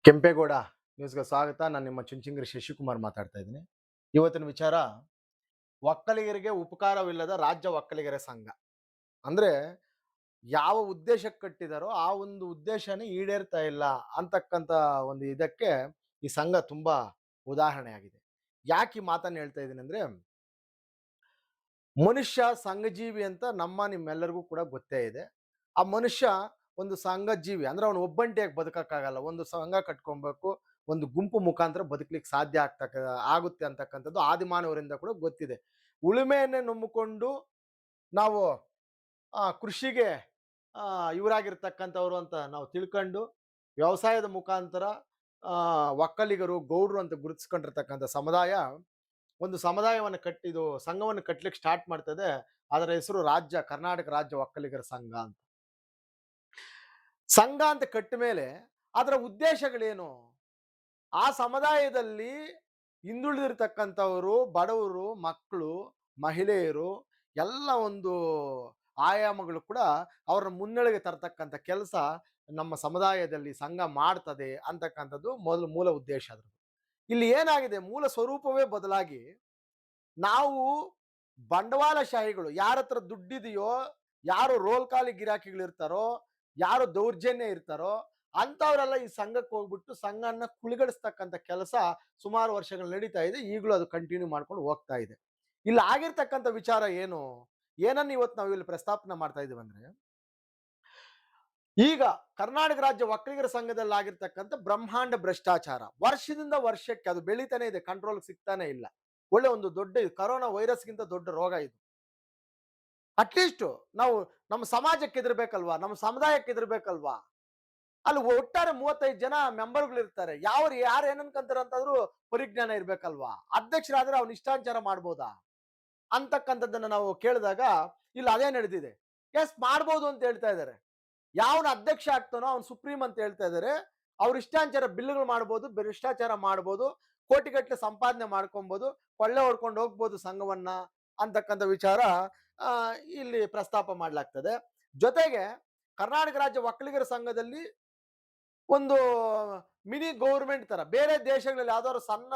ಕೆಂಪೇಗೌಡ ನ್ಯೂಸ್‌ಗೆ ಸ್ವಾಗತ. ನಾನು ನಿಮ್ಮ ಚುಂಚುಂಗಿ ಶಶಿಕುಮಾರ್ ಮಾತಾಡ್ತಾ ಇದ್ದೀನಿ. ಇವತ್ತಿನ ವಿಚಾರ ಒಕ್ಕಲಿಗರಿಗೆ ಉಪಕಾರವಿಲ್ಲದ ರಾಜ್ಯ ಒಕ್ಕಲಿಗರ ಸಂಘ. ಅಂದ್ರೆ ಯಾವ ಉದ್ದೇಶಕ್ಕೆ ಕಟ್ಟಿದಾರೋ ಆ ಒಂದು ಉದ್ದೇಶನೇ ಈಡೇರ್ತಾ ಇಲ್ಲ ಅಂತಕ್ಕಂಥ ಒಂದು ಇದಕ್ಕೆ ಈ ಸಂಘ ತುಂಬಾ ಉದಾಹರಣೆಯಾಗಿದೆ. ಯಾಕೆ ಈ ಮಾತನ್ನ ಹೇಳ್ತಾ ಇದ್ದೀನಿ ಅಂದ್ರೆ, ಮನುಷ್ಯ ಸಂಘಜೀವಿ ಅಂತ ನಿಮ್ಮೆಲ್ಲರಿಗೂ ಕೂಡ ಗೊತ್ತೇ ಇದೆ. ಆ ಮನುಷ್ಯ ಒಂದು ಸಂಘಜೀವಿ ಅಂದ್ರೆ ಅವನು ಒಬ್ಬಂಟಿಯಾಗಿ ಬದುಕಕ್ಕಾಗಲ್ಲ. ಒಂದು ಸಂಘ ಕಟ್ಕೊಬೇಕು, ಒಂದು ಗುಂಪು ಮುಖಾಂತರ ಬದುಕಲಿಕ್ಕೆ ಸಾಧ್ಯ ಆಗುತ್ತೆ ಅಂತಕ್ಕಂಥದ್ದು ಆದಿಮಾನವರಿಂದ ಕೂಡ ಗೊತ್ತಿದೆ. ಉಳುಮೆಯನ್ನೇ ನಂಬಿಕೊಂಡು ನಾವು ಕೃಷಿಗೆ ಇವರಾಗಿರ್ತಕ್ಕಂಥವ್ರು ಅಂತ ನಾವು ತಿಳ್ಕೊಂಡು, ವ್ಯವಸಾಯದ ಮುಖಾಂತರ ಒಕ್ಕಲಿಗರು, ಗೌಡ್ರು ಅಂತ ಗುರುತಿಸ್ಕೊಂಡಿರ್ತಕ್ಕಂಥ ಸಮುದಾಯ ಒಂದು ಸಮುದಾಯವನ್ನು ಕಟ್ಟಿದು ಸಂಘವನ್ನು ಕಟ್ಟಲಿಕ್ಕೆ ಸ್ಟಾರ್ಟ್ ಮಾಡ್ತದೆ. ಅದರ ಹೆಸರು ಕರ್ನಾಟಕ ರಾಜ್ಯ ಒಕ್ಕಲಿಗರ ಸಂಘ ಅಂತ. ಸಂಘ ಅಂತ ಕಟ್ಟ ಮೇಲೆ ಅದರ ಉದ್ದೇಶಗಳೇನು? ಆ ಸಮುದಾಯದಲ್ಲಿ ಹಿಂದುಳಿದಿರ್ತಕ್ಕಂಥವರು, ಬಡವರು, ಮಕ್ಕಳು, ಮಹಿಳೆಯರು ಎಲ್ಲ ಒಂದು ಆಯಾಮಗಳು ಕೂಡ ಅವ್ರನ್ನ ಮುನ್ನೆಲೆಗೆ ತರ್ತಕ್ಕಂಥ ಕೆಲಸ ನಮ್ಮ ಸಮುದಾಯದಲ್ಲಿ ಸಂಘ ಮಾಡ್ತದೆ ಅಂತಕ್ಕಂಥದ್ದು ಮೂಲ ಉದ್ದೇಶ ಅದ್ರದ್ದು. ಇಲ್ಲಿ ಏನಾಗಿದೆ, ಮೂಲ ಸ್ವರೂಪವೇ ಬದಲಾಗಿ ನಾವು ಬಂಡವಾಳಶಾಹಿಗಳು ಯಾರ ಹತ್ರ ದುಡ್ಡಿದೆಯೋ, ಯಾರು ರೋಲ್ ಕಾಲಿ ಗಿರಾಕಿಗಳಿರ್ತಾರೋ, ಯಾರು ದೌರ್ಜನ್ಯ ಇರ್ತಾರೋ ಅಂತವರೆಲ್ಲ ಈ ಸಂಘಕ್ಕೆ ಹೋಗ್ಬಿಟ್ಟು ಸಂಘನ ಕುಳಿಗಡಿಸ್ತಕ್ಕಂಥ ಕೆಲಸ ಸುಮಾರು ವರ್ಷಗಳು ನಡೀತಾ ಇದೆ. ಈಗಲೂ ಅದು ಕಂಟಿನ್ಯೂ ಮಾಡ್ಕೊಂಡು ಹೋಗ್ತಾ ಇದೆ. ಇಲ್ಲಿ ಆಗಿರ್ತಕ್ಕಂಥ ವಿಚಾರ ಏನು, ಏನನ್ನ ಇವತ್ತು ನಾವು ಇಲ್ಲಿ ಪ್ರಸ್ತಾಪನೆ ಮಾಡ್ತಾ ಇದೀವಿ ಅಂದ್ರೆ, ಈಗ ಕರ್ನಾಟಕ ರಾಜ್ಯ ಒಕ್ಕಲಿಗರ ಸಂಘದಲ್ಲಿ ಆಗಿರ್ತಕ್ಕಂಥ ಬ್ರಹ್ಮಾಂಡ ಭ್ರಷ್ಟಾಚಾರ ವರ್ಷದಿಂದ ವರ್ಷಕ್ಕೆ ಅದು ಬೆಳೀತಾನೆ ಇದೆ, ಕಂಟ್ರೋಲ್ ಸಿಗ್ತಾನೆ ಇಲ್ಲ. ಒಳ್ಳೆ ಒಂದು ದೊಡ್ಡ ಕರೋನಾ ವೈರಸ್ಗಿಂತ ದೊಡ್ಡ ರೋಗ ಇದು. ಅಟ್ಲೀಸ್ಟ್ ನಾವು ನಮ್ಮ ಸಮಾಜಕ್ಕೆ ಎದುರ್ಬೇಕಲ್ವಾ, ನಮ್ಮ ಸಮುದಾಯಕ್ಕೆ ಎದುರ್ಬೇಕಲ್ವಾ? ಅಲ್ಲಿ ಒಟ್ಟಾರೆ 35 ಜನ ಮೆಂಬರ್ಗಳು ಇರ್ತಾರೆ. ಯಾರು ಏನನ್ಕಂತಾರ ಅಂತಂದ್ರು ಪರಿಜ್ಞಾನ ಇರ್ಬೇಕಲ್ವಾ? ಅಧ್ಯಕ್ಷರಾದ್ರೆ ಅವ್ನ ಇಷ್ಟಾಚಾರ ಮಾಡ್ಬೋದಾ ಅಂತಕ್ಕಂಥದ್ದನ್ನ ನಾವು ಕೇಳಿದಾಗ ಇಲ್ಲಿ ಅದೇ ನಡೆದಿದೆ. ಎಸ್ ಮಾಡ್ಬೋದು ಅಂತ ಹೇಳ್ತಾ ಇದ್ದಾರೆ. ಯಾವನ ಅಧ್ಯಕ್ಷ ಆಗ್ತಾನೋ ಅವ್ನು ಸುಪ್ರೀಂ ಅಂತ ಹೇಳ್ತಾ ಇದ್ದಾರೆ. ಅವ್ರ ಇಷ್ಟಾಚಾರ ಬಿಲ್ಗಳು ಮಾಡ್ಬೋದು, ಭ್ರಷ್ಟಾಚಾರ ಮಾಡ್ಬೋದು, ಕೋಟಿಗಟ್ಟಲೆ ಸಂಪಾದನೆ ಮಾಡ್ಕೊಬಹುದು, ಕೊಳ್ಳೆ ಹೊಡ್ಕೊಂಡು ಹೋಗ್ಬೋದು ಸಂಘವನ್ನ ಅಂತಕ್ಕಂಥ ವಿಚಾರ ಇಲ್ಲಿ ಪ್ರಸ್ತಾಪ ಮಾಡ್ಲಾಗ್ತದೆ. ಜೊತೆಗೆ ಕರ್ನಾಟಕ ರಾಜ್ಯ ಒಕ್ಕಲಿಗರ ಸಂಘದಲ್ಲಿ ಒಂದು ಮಿನಿ ಗೌರ್ಮೆಂಟ್ ತರ ಬೇರೆ ದೇಶಗಳಲ್ಲಿ ಯಾವ್ದಾದ್ರು ಸಣ್ಣ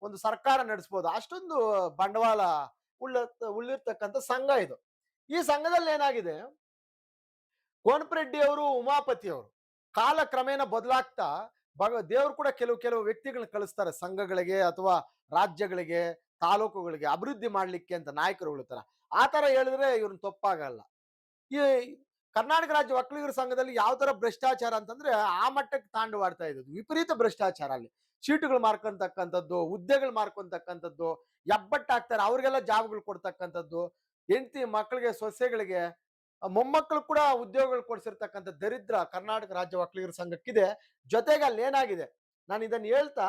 ಒಂದು ಸರ್ಕಾರ ನಡೆಸಬಹುದು, ಅಷ್ಟೊಂದು ಬಂಡವಾಳ ಉಳ್ಳಿರ್ತಕ್ಕಂಥ ಸಂಘ ಇದು. ಈ ಸಂಘದಲ್ಲಿ ಏನಾಗಿದೆ, ಕೋನಪರೆಡ್ಡಿ ಅವರು, ಉಮಾಪತಿ ಅವರು ಕಾಲ ಕ್ರಮೇಣ ಬದಲಾಗ್ತಾ ದೇವರು ಕೂಡ ಕೆಲವು ವ್ಯಕ್ತಿಗಳನ್ನ ಕಳಿಸ್ತಾರೆ ಸಂಘಗಳಿಗೆ ಅಥವಾ ರಾಜ್ಯಗಳಿಗೆ, ತಾಲೂಕುಗಳಿಗೆ ಅಭಿವೃದ್ಧಿ ಮಾಡ್ಲಿಕ್ಕೆ ಅಂತ ನಾಯಕರುಗಳ ತರ. ಆ ತರ ಹೇಳಿದ್ರೆ ಇವ್ರನ್ನ ತಪ್ಪಾಗಲ್ಲ. ಈ ಕರ್ನಾಟಕ ರಾಜ್ಯ ಒಕ್ಕಲಿಗರ ಸಂಘದಲ್ಲಿ ಯಾವ ತರ ಭ್ರಷ್ಟಾಚಾರ ಅಂತಂದ್ರೆ ಆ ಮಟ್ಟಕ್ಕೆ ತಾಂಡವಾಡ್ತಾ ಇದ್ದು, ವಿಪರೀತ ಭ್ರಷ್ಟಾಚಾರ. ಅಲ್ಲಿ ಸೀಟುಗಳು ಮಾರ್ಕೊಂತಕ್ಕಂಥದ್ದು, ಹುದ್ದೆಗಳು ಮಾರ್ಕೊಂತಕ್ಕಂಥದ್ದು, ಎಬ್ಬಟ್ಟಾಗ್ತಾರೆ ಅವ್ರಿಗೆಲ್ಲ ಜಾಬ್ಗಳು ಕೊಡ್ತಕ್ಕಂಥದ್ದು, ಹೆಂಡತಿ ಮಕ್ಕಳಿಗೆ, ಸೊಸೆಗಳಿಗೆ, ಮೊಮ್ಮಕ್ಕಳು ಕೂಡ ಉದ್ಯೋಗಗಳು ಕೊಡಿಸಿರ್ತಕ್ಕಂಥ ದರಿದ್ರ ಕರ್ನಾಟಕ ರಾಜ್ಯ ಒಕ್ಕಲಿಗರ ಸಂಘಕ್ಕಿದೆ. ಜೊತೆಗೆ ಅಲ್ಲಿ ಏನಾಗಿದೆ, ನಾನು ಇದನ್ನ ಹೇಳ್ತಾ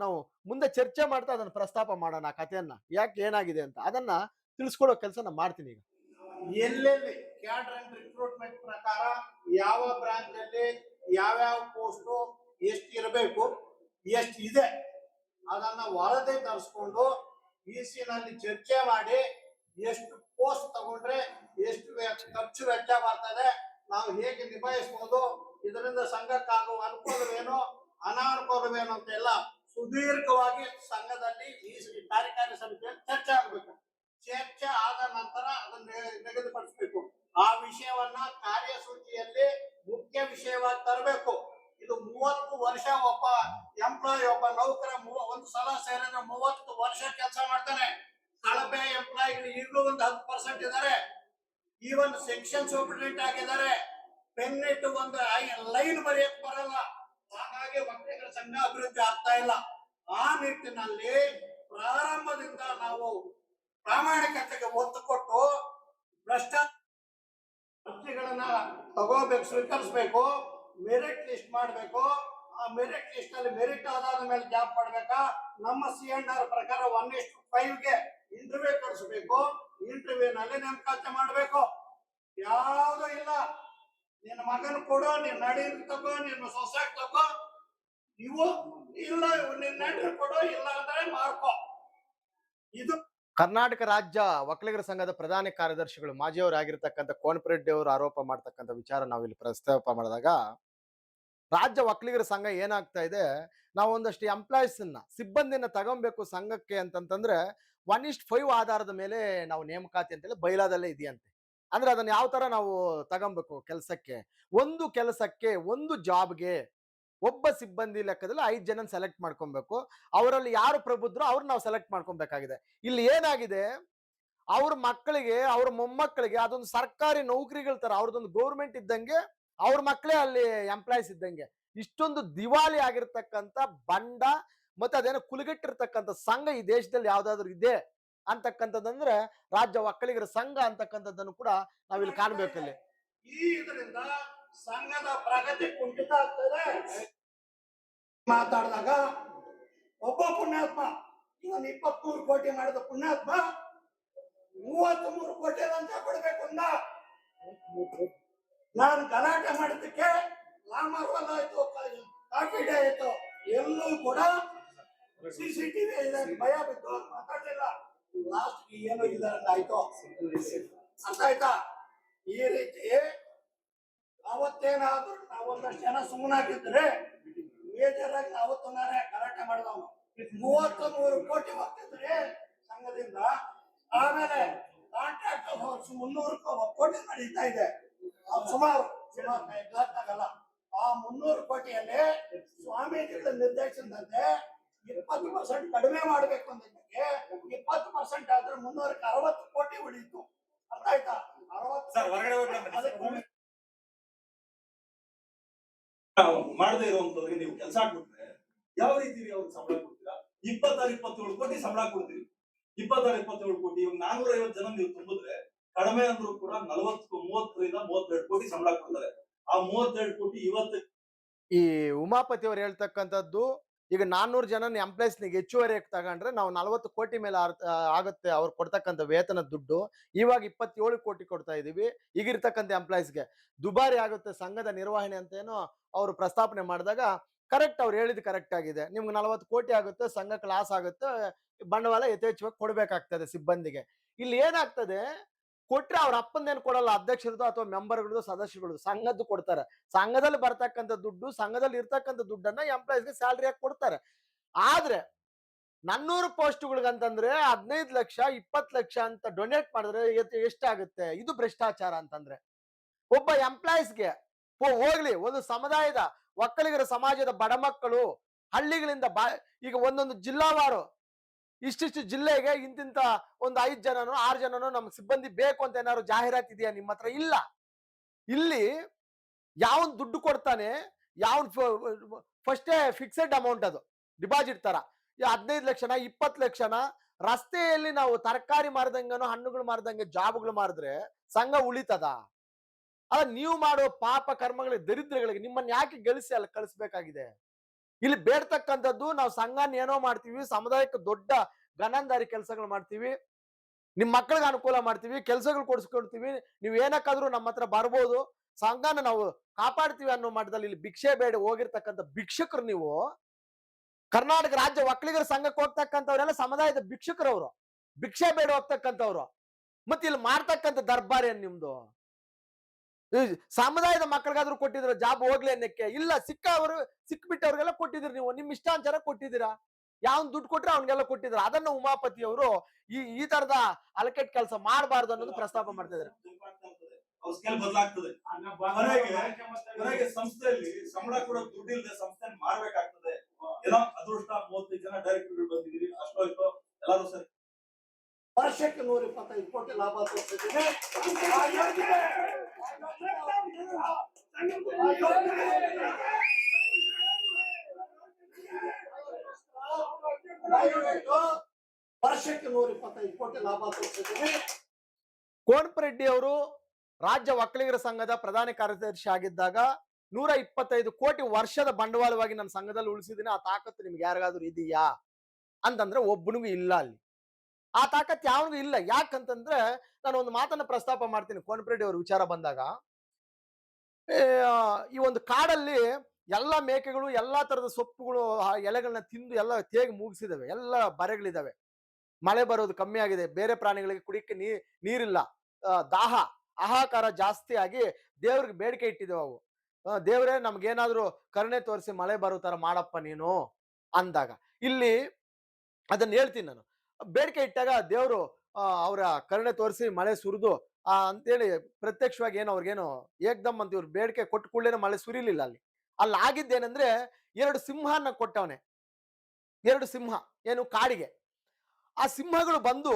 ನಾವು ಮುಂದೆ ಚರ್ಚೆ ಮಾಡ್ತಾ ಅದನ್ನ ಪ್ರಸ್ತಾಪ ಮಾಡೋಣ ಆ ಕಥೆಯನ್ನ, ಯಾಕೆ ಏನಾಗಿದೆ ಅಂತ ಅದನ್ನ ತಿಳಿಸ್ಕೊಡೋ ಕೆಲಸ ನಾನು ಮಾಡ್ತೀನಿ. ಈಗ ಎಲ್ಲೆಲ್ಲಿ ಕ್ಯಾಡರ್ ಅಂಡ್ ರಿಕ್ರೂಟ್ಮೆಂಟ್ ಪ್ರಕಾರ ಯಾವ ಬ್ರಾಂಚ್ ಅಲ್ಲಿ ಯಾವ್ಯಾವ ಪೋಸ್ಟ್ ಎಷ್ಟು ಇರಬೇಕು, ಎಷ್ಟು ಇದೆ ಅದನ್ನ ವರದಿ ತರಿಸ್ಕೊಂಡು ಇಸಿ ನಲ್ಲಿ ಚರ್ಚೆ ಮಾಡಿ ಎಷ್ಟು ಪೋಸ್ಟ್ ತಗೊಂಡ್ರೆ ಎಷ್ಟು ಖರ್ಚು ವೆಚ್ಚ ಬರ್ತದೆ, ನಾವು ಹೇಗೆ ನಿಭಾಯಿಸಬಹುದು, ಇದರಿಂದ ಸಂಘಕ್ಕಾಗುವ ಅನುಕೂಲವೇನು ಅನಾನುಕೂಲವೇನು ಅಂತ ಎಲ್ಲ ಸುದೀರ್ಘವಾಗಿ ಸಂಘದಲ್ಲಿ ಈ ಕಾರ್ಯಕಾರಿ ಸಮಿತಿಯಲ್ಲಿ ಚರ್ಚೆ ಆಗಬೇಕು. ಚರ್ಚೆ ಆದ ನಂತರ ಅದನ್ನು ನಿಗದಿಪಡಿಸಬೇಕು. ಆ ವಿಷಯವನ್ನ ಕಾರ್ಯಸೂಚಿಯಲ್ಲಿ ಮುಖ್ಯ ವಿಷಯವಾಗಿ ತರಬೇಕು. ಇದು 30 ವರ್ಷ ಒಬ್ಬ ಎಂಪ್ಲಾಯ್, ಒಬ್ಬ ನೌಕರ ಒಂದು ಸಲ ಸೇರಿದ್ರೆ 30 ವರ್ಷ ಕೆಲಸ ಮಾಡ್ತಾನೆ. ಕಳಪೆ ಎಂಪ್ಲಾಯಿಗಳು ಈಗಲೂ ಒಂದು 10% ಇದ್ದಾರೆ. ಈವನ್ ಸೆಕ್ಷನ್ ಸೂಪರಿಂಟೆಂಡೆಂಟ್ ಆಗಿದ್ದಾರೆ. ಪೆನ್ ಇಟ್ಟು ಒಂದು ಲೈನ್ ಬರೆಯಕ್ ಬರಲ್ಲ. ಹಾಗಾಗಿ ಒಕ್ಕಲಿಗರ ಸಂಘ ಅಭಿವೃದ್ಧಿ ಆಗ್ತಾ ಇಲ್ಲ. ಆ ನಿಟ್ಟಿನಲ್ಲಿ ಪ್ರಾರಂಭದಿಂದ ನಾವು ಪ್ರಾಮಾಣಿಕತೆಗೆ ಒತ್ತು ಕೊಟ್ಟು ಭ್ರಷ್ಟಾಚಾರಗಳನ್ನ ತಗೋಬೇಕು, ಸ್ವೀಕರಿಸಬೇಕು, ಮೆರಿಟ್ ಲಿಸ್ಟ್ ಮಾಡಬೇಕು. ಆ ಮೆರಿಟ್ ಲಿಸ್ಟ್ ಅಲ್ಲಿ ಮೆರಿಟ್ ಆಧಾರದ ಮೇಲೆ ಜಾಬ್ ಮಾಡಬೇಕಾ, ನಮ್ಮ CNR ಪ್ರಕಾರ 1:5ಗೆ ಇಂಟರ್ವ್ಯೂ ಕಳಿಸಬೇಕು. ಇಂಟರ್ವ್ಯೂ ನಲ್ಲಿ ನೇಮಕಾತಿ ಮಾಡಬೇಕು. ಯಾವುದು ಇಲ್ಲ, ನಿನ್ನ ಮಗನ ಕೊಡು, ನಿನ್ನ ನಡೀರ್ ತಗೋ, ನಿನ್ನ ಸೊಸೈಟಿ ತಗೋ, ಇವು ಇಲ್ಲ, ನಿನ್ನ ನಡೀರ್ ಕೊಡು, ಇಲ್ಲ ಅಂದ್ರೆ ಮಾರ್ಕೋ. ಇದು ಕರ್ನಾಟಕ ರಾಜ್ಯ ಒಕ್ಕಲಿಗರ ಸಂಘದ ಪ್ರಧಾನ ಕಾರ್ಯದರ್ಶಿಗಳು ಮಾಜಿಯವರಾಗಿರ್ತಕ್ಕಂಥ ಕೋನಪರೆಡ್ಡಿ ಅವರು ಆರೋಪ ಮಾಡ್ತಕ್ಕಂಥ ವಿಚಾರ ನಾವಿಲ್ಲಿ ಪ್ರಸ್ತಾಪ ಮಾಡಿದಾಗ ರಾಜ್ಯ ಒಕ್ಕಲಿಗರ ಸಂಘ ಏನಾಗ್ತಾ ಇದೆ, ನಾವು ಒಂದಷ್ಟು ಎಂಪ್ಲಾಯೀಸ್ ಸಿಬ್ಬಂದಿನ ತಗೊಬೇಕು ಸಂಘಕ್ಕೆ ಅಂತಂತಂದ್ರೆ 1:5 ಆಧಾರದ ಮೇಲೆ ನಾವು ನೇಮಕಾತಿ ಅಂತೇಳಿ ಬೈಲಾದಲ್ಲೇ ಇದೆಯಂತೆ. ಅಂದ್ರೆ ಅದನ್ನ ಯಾವ ತರ ನಾವು ತಗೊಬೇಕು ಕೆಲಸಕ್ಕೆ, ಒಂದು ಕೆಲಸಕ್ಕೆ ಒಂದು ಜಾಬ್ಗೆ ಒಬ್ಬ ಸಿಬ್ಬಂದಿ ಲೆಕ್ಕದಲ್ಲಿ 5 ಜನ ಸೆಲೆಕ್ಟ್ ಮಾಡ್ಕೊಬೇಕು. ಅವರಲ್ಲಿ ಯಾರು ಪ್ರಬುದ್ಧರು ಅವ್ರನ್ನ ನಾವು ಸೆಲೆಕ್ಟ್ ಮಾಡ್ಕೊಬೇಕಾಗಿದೆ. ಇಲ್ಲಿ ಏನಾಗಿದೆ, ಅವ್ರ ಮಕ್ಕಳಿಗೆ ಅವ್ರ ಮೊಮ್ಮಕ್ಕಳಿಗೆ ಅದೊಂದು ಸರ್ಕಾರಿ ನೌಕರಿಗಳ ತರ ಅವ್ರದೊಂದು ಗೌರ್ಮೆಂಟ್ ಇದ್ದಂಗೆ, ಅವ್ರ ಮಕ್ಕಳೇ ಅಲ್ಲಿ ಎಂಪ್ಲಾಯ್ಸ್ ಇದ್ದಂಗೆ. ಇಷ್ಟೊಂದು ದಿವಾಳಿ ಆಗಿರ್ತಕ್ಕಂಥ ಬಂಡ ಮತ್ತೆ ಅದೇನೋ ಕುಲಗೆಟ್ಟಿರ್ತಕ್ಕಂಥ ಸಂಘ ಈ ದೇಶದಲ್ಲಿ ಯಾವ್ದಾದ್ರು ಇದೆ ಅಂತಕ್ಕಂಥದ್ದಂದ್ರೆ ರಾಜ್ಯ ಒಕ್ಕಲಿಗರ ಸಂಘ ಅಂತಕ್ಕಂಥದ್ದನ್ನು ಕೂಡ ನಾವಿಲ್ಲಿ ಕಾಣ್ಬೇಕಲ್ಲಿ. ಈ ಇದರಿಂದ ಸಂಘದ ಪ್ರಗತಿ ಕುಂಠಿತ ಆಗ್ತದೆ. ಮಾತಾಡಿದಾಗ ಒಬ್ಬ ಪುಣ್ಯಾತ್ಮ ಇವನ್ 23 ಕೋಟಿ ಮಾಡಿದ ಪುಣ್ಯಾತ್ಮ 33 ಕೋಟಿ ಲಂಚ ಕೊಡ್ಬೇಕು ಅಂದ. ನಾನು ಗಲಾಟೆ ಮಾಡಿದ್ದಕ್ಕೆ ಲಾಮರ್ವಲ್ ಆಯ್ತು, ಕಾಫಿ ಡೇ ಆಯ್ತು, ಎಲ್ಲೂ ಕೂಡ CCTV ಇದೆ ಭಯ ಬಿದ್ದು ಮಾತಾಡ್ಲಿಲ್ಲ. ಲಾಸ್ಟ್ ಏನು ಇಲ್ಲ ಆಯ್ತು, ಅರ್ಥ ಆಯ್ತಾ? ಈ ರೀತಿ ಅವತ್ತೇನಾದ್ರೂ ನಾವು ಒಂದಷ್ಟು ಜನ ಸುಮ್ಮನಾಗಿದ್ರೆ ಮೇಜರ್ ಆಗಿ ಅವತ್ತು ನಾನೇ ಗಲಾಟೆ ಮಾಡಿದವನು 33 ಕೋಟಿ ಹೋಗ್ತಿದ್ರೆ ಸಂಘದಿಂದ. ಆಮೇಲೆ ಕಾಂಟ್ರಾಕ್ಟ್ 300 ಕೋಟಿ ನಡೀತಾ ಇದೆ. ಸುಮಾರು ಗೊತ್ತಾಗಲ್ಲ. ಆ 300 ಕೋಟಿಯಲ್ಲಿ ಸ್ವಾಮೀಜಿಗಳ ನಿರ್ದೇಶನದಂತೆ 20% ಕಡಿಮೆ ಮಾಡಬೇಕು ಅಂದಿದ್ದಕ್ಕೆ 20% ಆದ್ರೆ 360 ಕೋಟಿ ಉಳಿಯಿತು. ಅರ್ಥ ಆಯ್ತಾ? 60 ಮಾಡದೇ ಇರುವಂತವ್ರಿಗೆ ನೀವು ಕೆಲಸ ಆಗ್ಬಿಟ್ರೆ ಯಾವ ರೀತಿ ಅವ್ರಿಗೆ ಸಂಬಳ ಕೊಡ್ತೀರಾ? 26-27 ಕೋಟಿ ಸಂಬಳ ಕೊಡ್ತೀರಿ. 26-27 ಕೋಟಿ ಇವಾಗ 450 ಜನ ನೀವು ತುಂಬಿದ್ರೆ ಕಡಿಮೆ ಅಂದ್ರೂ ಕೂಡ 30ರಿಂದ 32 ಕೋಟಿ ಸಂಬಳ ಕೊಡ್ತಾರೆ. ಆ 32 ಕೋಟಿ ಇವತ್ತು ಈ ಉಮಾಪತಿ ಅವ್ರು ಹೇಳ್ತಕ್ಕಂಥದ್ದು, ಈಗ 400 ಜನ ಎಂಪ್ಲಾಯ್ಸ್ನಿಗೆ ಹೆಚ್ಚುವರಿ ತಗೊಂಡ್ರೆ ನಾವು 40 ಕೋಟಿ ಮೇಲೆ ಆಗುತ್ತೆ ಅವ್ರು ಕೊಡ್ತಕ್ಕಂಥ ವೇತನ ದುಡ್ಡು. ಇವಾಗ 27 ಕೋಟಿ ಕೊಡ್ತಾ ಇದೀವಿ ಈಗಿರ್ತಕ್ಕಂಥ ಎಂಪ್ಲಾಯ್ಸ್ಗೆ. ದುಬಾರಿ ಆಗುತ್ತೆ ಸಂಘದ ನಿರ್ವಹಣೆ ಅಂತ ಏನೋ ಅವರು ಪ್ರಸ್ತಾಪನೆ ಮಾಡಿದಾಗ ಕರೆಕ್ಟ್ ಅವ್ರು ಹೇಳಿದ್ ಕರೆಕ್ಟ್ ಆಗಿದೆ. ನಿಮ್ಗೆ 40 ಕೋಟಿ ಆಗುತ್ತೆ, ಸಂಘಕ್ಕೆ ಲಾಸ್ ಆಗುತ್ತೆ, ಬಂಡವಾಳ ಯಥೇಚ್ಛವಾಗಿ ಕೊಡ್ಬೇಕಾಗ್ತದೆ ಸಿಬ್ಬಂದಿಗೆ. ಇಲ್ಲಿ ಏನಾಗ್ತದೆ, ಕೊಟ್ರೆ ಅವ್ರ ಅಪ್ಪಂದೇನು ಕೊಡಲ್ಲ, ಅಧ್ಯಕ್ಷರದ್ದು ಅಥವಾ ಮೆಂಬರ್ಗಳದ್ದು ಸದಸ್ಯಗಳದ್ದು ಸಂಘದ್ದು ಕೊಡ್ತಾರೆ. ಸಂಘದಲ್ಲಿ ಬರ್ತಕ್ಕಂಥ ದುಡ್ಡು, ಸಂಘದಲ್ಲಿ ಇರ್ತಕ್ಕಂಥ ದುಡ್ಡನ್ನ ಎಂಪ್ಲಾಯ್ಸ್ಗೆ ಸ್ಯಾಲ್ರಿಯಾಗಿ ಕೊಡ್ತಾರೆ. ಆದ್ರೆ 400 ಪೋಸ್ಟ್ಗಳಿಗಂತಂದ್ರೆ 15 ಲಕ್ಷ 20 ಲಕ್ಷ ಅಂತ ಡೊನೇಟ್ ಮಾಡಿದ್ರೆ ಎಷ್ಟಾಗುತ್ತೆ? ಇದು ಭ್ರಷ್ಟಾಚಾರ ಅಂತಂದ್ರೆ. ಒಬ್ಬ ಎಂಪ್ಲಾಯ್ಸ್ಗೆ ಹೋಗ್ಲಿ, ಒಂದು ಸಮುದಾಯದ ಒಕ್ಕಲಿಗರ ಸಮಾಜದ ಬಡ ಮಕ್ಕಳು ಹಳ್ಳಿಗಳಿಂದ ಈಗ ಒಂದೊಂದು ಜಿಲ್ಲಾವಾರು ಇಷ್ಟಿಷ್ಟು ಜಿಲ್ಲೆಗೆ ಇಂತಿಂತ ಒಂದು 5 ಜನನೋ 6 ಜನನೋ ನಮ್ಗೆ ಸಿಬ್ಬಂದಿ ಬೇಕು ಅಂತ ಏನಾದ್ರು ಜಾಹೀರಾತು ಇದೆಯಾ ನಿಮ್ಮ ಹತ್ರ? ಇಲ್ಲ. ಇಲ್ಲಿ ಯಾವನ್ ದುಡ್ಡು ಕೊಡ್ತಾನೆ, ಯಾವನ್ ಫಸ್ಟೇ ಫಿಕ್ಸೆಡ್ ಅಮೌಂಟ್, ಅದು ಡಿಪಾಸಿಟ್ ತರ 15 ಲಕ್ಷನ 20 ಲಕ್ಷನ ರಸ್ತೆಯಲ್ಲಿ ನಾವು ತರಕಾರಿ ಮಾರದಂಗನೋ ಹಣ್ಣುಗಳು ಮಾರದಂಗೆ ಜಾಬ್ಗಳು ಮಾರಿದ್ರೆ ಸಂಘ ಉಳಿತದ? ಅದ ನೀವು ಮಾಡೋ ಪಾಪ ಕರ್ಮಗಳಿಗೆ ದರಿದ್ರಗಳಿಗೆ ನಿಮ್ಮನ್ನ ಯಾಕೆ ಗಳಿಸಿ ಅಲ್ಲಿ ಕಳಿಸ್ಬೇಕಾಗಿದೆ? ಇಲ್ಲಿ ಬೇಡ್ತಕ್ಕಂಥದ್ದು ನಾವು ಸಂಘನ ಏನೋ ಮಾಡ್ತೀವಿ, ಸಮುದಾಯಕ್ಕೆ ದೊಡ್ಡ ಗನಂದಾರಿ ಕೆಲಸಗಳು ಮಾಡ್ತೀವಿ, ನಿಮ್ ಮಕ್ಕಳಿಗೆ ಅನುಕೂಲ ಮಾಡ್ತೀವಿ, ಕೆಲಸಗಳು ಕೊಡಿಸ್ಕೊಡ್ತೀವಿ, ನೀವು ಏನಕ್ಕಾದ್ರೂ ನಮ್ಮ ಹತ್ರ ಬರ್ಬೋದು, ಸಂಘನ ನಾವು ಕಾಪಾಡ್ತೀವಿ ಅನ್ನೋ ಮಟ್ಟದಲ್ಲಿ ಇಲ್ಲಿ ಭಿಕ್ಷೆ ಬೇಡ ಹೋಗಿರ್ತಕ್ಕಂಥ ಭಿಕ್ಷಕರು ನೀವು. ಕರ್ನಾಟಕ ರಾಜ್ಯ ಒಕ್ಕಲಿಗರ ಸಂಘಕ್ಕೆ ಹೋಗ್ತಕ್ಕಂಥವ್ರೆಲ್ಲ ಸಮುದಾಯದ ಭಿಕ್ಷಕರವರು, ಭಿಕ್ಷೆ ಬೇಡ ಹೋಗ್ತಕ್ಕಂಥವ್ರು. ಮತ್ತೆ ಇಲ್ಲಿ ಮಾಡ್ತಕ್ಕಂಥ ದರ್ಬಾರ್ ಏನ್ ನಿಮ್ದು? ಸಮುದಾಯದ ಮಕ್ಕಳಿಗಾದ್ರೂ ಕೊಟ್ಟಿದ್ರು ಜಾಬ್ ಹೋಗ್ಲಿ ಅನ್ನಕ್ಕೆ? ಇಲ್ಲ, ಸಿಕ್ಬಿಟ್ಟವ್ರಿಗೆಲ್ಲ ಕೊಟ್ಟಿದ್ರಿ ನೀವು, ನಿಮ್ ಇಷ್ಟಾಂಚಾರ ಕೊಟ್ಟಿದ್ದೀರಾ. ಯಾವನ್ ದುಡ್ಡು ಕೊಟ್ರೆ ಅವ್ನಿಗೆಲ್ಲ ಕೊಟ್ಟಿದ್ರ. ಅದನ್ನ ಉಮಾಪತಿ ಅವರು ಈ ತರದ ಅಲಕೆಟ್ ಕೆಲಸ ಮಾಡಬಾರ್ದು ಅನ್ನೋದು ಪ್ರಸ್ತಾಪ ಮಾಡ್ತಾ ಇದ್ದಾರೆ. ಅವ್ರ ಸ್ಕೇಲ್ ಬದಲಾಗ್ತದೆ. ಕೊನೆಗೆ ಸಂಸ್ಥೆಯಲ್ಲಿ ಸಂಬಳ ಕೂಡ ದುಡ್ಡಿಲ್ಲದೆ ಸಂಸ್ಥೆ ಮಾಡ್ಬೇಕಾಗ್ತದೆ. ಏನೋ ಅದೃಷ್ಟ 35 ಜನ ಡೈರೆಕ್ಟರ್ ಬಂದಿದ್ದೀರಿ, ಅಷ್ಟೋ ಇಷ್ಟೋ ಎಲ್ಲರೂ ಸರಿ. ವರ್ಷಕ್ಕೆ 125 ಕೋಟಿ ಲಾಭ ತೋರಿಸಿದ್ರೆ ವರ್ಷಕ್ಕೆ 125 ಕೋಟಿ ಲಾಭ ತೋರಿಸಿದ್ರೆ. ಕೋನಪರೆಡ್ಡಿ ಅವರು ರಾಜ್ಯ ಒಕ್ಕಲಿಗರ ಸಂಘದ ಪ್ರಧಾನ ಕಾರ್ಯದರ್ಶಿ ಆಗಿದ್ದಾಗ 125 ಕೋಟಿ ವರ್ಷದ ಬಂಡವಾಳವಾಗಿ ನನ್ನ ಸಂಘದಲ್ಲಿ ಉಳಿಸಿದ್ದೀನಿ. ಆ ತಾಕತ್ತು ನಿಮ್ಗೆ ಯಾರಿಗಾದ್ರೂ ಇದೆಯಾ ಅಂತಂದ್ರೆ ಒಬ್ಬನಿಗೂ ಇಲ್ಲ. ಅಲ್ಲಿ ಆ ತಾಕತ್ ಯಾವನಿಗೂ ಇಲ್ಲ. ಯಾಕಂತಂದ್ರೆ ನಾನು ಒಂದು ಮಾತನ್ನ ಪ್ರಸ್ತಾಪ ಮಾಡ್ತೀನಿ. ಕೋನಪರೆಡ್ಡಿ ಅವ್ರ ವಿಚಾರ ಬಂದಾಗ, ಈ ಒಂದು ಕಾಡಲ್ಲಿ ಎಲ್ಲ ಮೇಕೆಗಳು ಎಲ್ಲಾ ತರದ ಸೊಪ್ಪುಗಳು ಎಲೆಗಳನ್ನ ತಿಂದು ಎಲ್ಲ ತೇಗಿ ಮುಗಿಸಿದಾವೆ, ಎಲ್ಲ ಬರೆಗಳಿದಾವೆ, ಮಳೆ ಬರೋದು ಕಮ್ಮಿ ಆಗಿದೆ, ಬೇರೆ ಪ್ರಾಣಿಗಳಿಗೆ ಕುಡಿಯಕ್ಕೆ ನೀರಿಲ್ಲ, ದಾಹ ಹಾಹಾಕಾರ ಜಾಸ್ತಿ ಆಗಿ ದೇವ್ರಿಗೆ ಬೇಡಿಕೆ ಇಟ್ಟಿದ್ದೇವೆ. ಅವು ದೇವ್ರೇ ನಮ್ಗೇನಾದ್ರೂ ಕರುಣೆ ತೋರಿಸಿ ಮಳೆ ಬರೋ ತರ ಮಾಡಪ್ಪ ನೀನು ಅಂದಾಗ, ಇಲ್ಲಿ ಅದನ್ನ ಹೇಳ್ತೀನಿ ನಾನು. ಬೇಡಿಕೆ ಇಟ್ಟಾಗ ದೇವರು ಅವರ ಕರುಣೆ ತೋರಿಸಿ ಮಳೆ ಸುರಿದು ಅಂತೇಳಿ ಪ್ರತ್ಯಕ್ಷವಾಗಿ ಏನು ಅವ್ರಿಗೇನು ಏಕ್ದಮ್ ಅಂತ ಇವ್ರು ಬೇಡಿಕೆ ಕೊಟ್ಟ ಕೂಡಲೇ ಮಳೆ ಸುರಿಲಿಲ್ಲ ಅಲ್ಲಿ. ಅಲ್ಲಿ ಆಗಿದ್ದೇನೆಂದ್ರೆ 2 ಸಿಂಹನ ಕೊಟ್ಟವನೆ. 2 ಸಿಂಹ ಏನು ಕಾಡಿಗೆ. ಆ ಸಿಂಹಗಳು ಬಂದು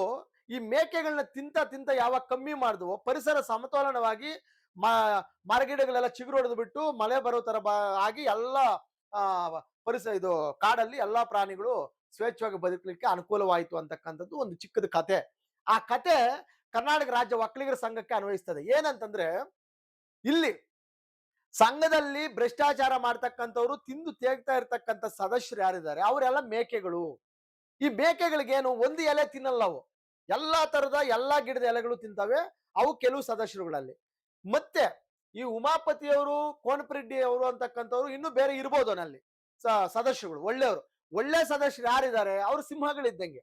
ಈ ಮೇಕೆಗಳನ್ನ ತಿಂತ ತಿಂತ ಯಾವಾಗ ಕಮ್ಮಿ ಮಾಡಿದ್ವೋ ಪರಿಸರ ಸಮತೋಲನವಾಗಿ ಮರಗಿಡಗಳೆಲ್ಲ ಚಿಗುರು ಹೊಡೆದು ಬಿಟ್ಟು ಮಳೆ ಬರೋ ತರ ಆಗಿ ಎಲ್ಲ ಆ ಇದು ಕಾಡಲ್ಲಿ ಎಲ್ಲಾ ಪ್ರಾಣಿಗಳು ಸ್ವೇಚ್ಛವಾಗಿ ಬದುಕಲಿಕ್ಕೆ ಅನುಕೂಲವಾಯಿತು ಅಂತಕ್ಕಂಥದ್ದು ಒಂದು ಚಿಕ್ಕದ ಕತೆ. ಆ ಕತೆ ಕರ್ನಾಟಕ ರಾಜ್ಯ ಒಕ್ಕಲಿಗರ ಸಂಘಕ್ಕೆ ಅನ್ವಯಿಸ್ತದೆ. ಏನಂತಂದ್ರೆ ಇಲ್ಲಿ ಸಂಘದಲ್ಲಿ ಭ್ರಷ್ಟಾಚಾರ ಮಾಡ್ತಕ್ಕಂಥವ್ರು ತಿಂದು ತೇಗ್ತಾ ಇರ್ತಕ್ಕಂಥ ಸದಸ್ಯರು ಯಾರಿದ್ದಾರೆ ಅವರೆಲ್ಲ ಮೇಕೆಗಳು. ಈ ಮೇಕೆಗಳಿಗೇನು ಒಂದು ಎಲೆ ತಿನ್ನಲ್ಲ, ಅವು ಎಲ್ಲಾ ತರದ ಎಲ್ಲಾ ಗಿಡದ ಎಲೆಗಳು ತಿಂತವೆ. ಅವು ಕೆಲವು ಸದಸ್ಯರುಗಳಲ್ಲಿ. ಮತ್ತೆ ಈ ಉಮಾಪತಿಯವರು, ಕೋನಪರೆಡ್ಡಿ ಅವರು ಅಂತಕ್ಕಂಥವ್ರು ಇನ್ನು ಬೇರೆ ಇರ್ಬೋದು ಅಲ್ಲಿ ಸದಸ್ಯರುಗಳು ಒಳ್ಳೆಯವರು. ಒಳ್ಳೆ ಸದಸ್ಯರು ಯಾರಿದ್ದಾರೆ ಅವರು ಸಿಂಹಗಳಿದ್ದಂಗೆ.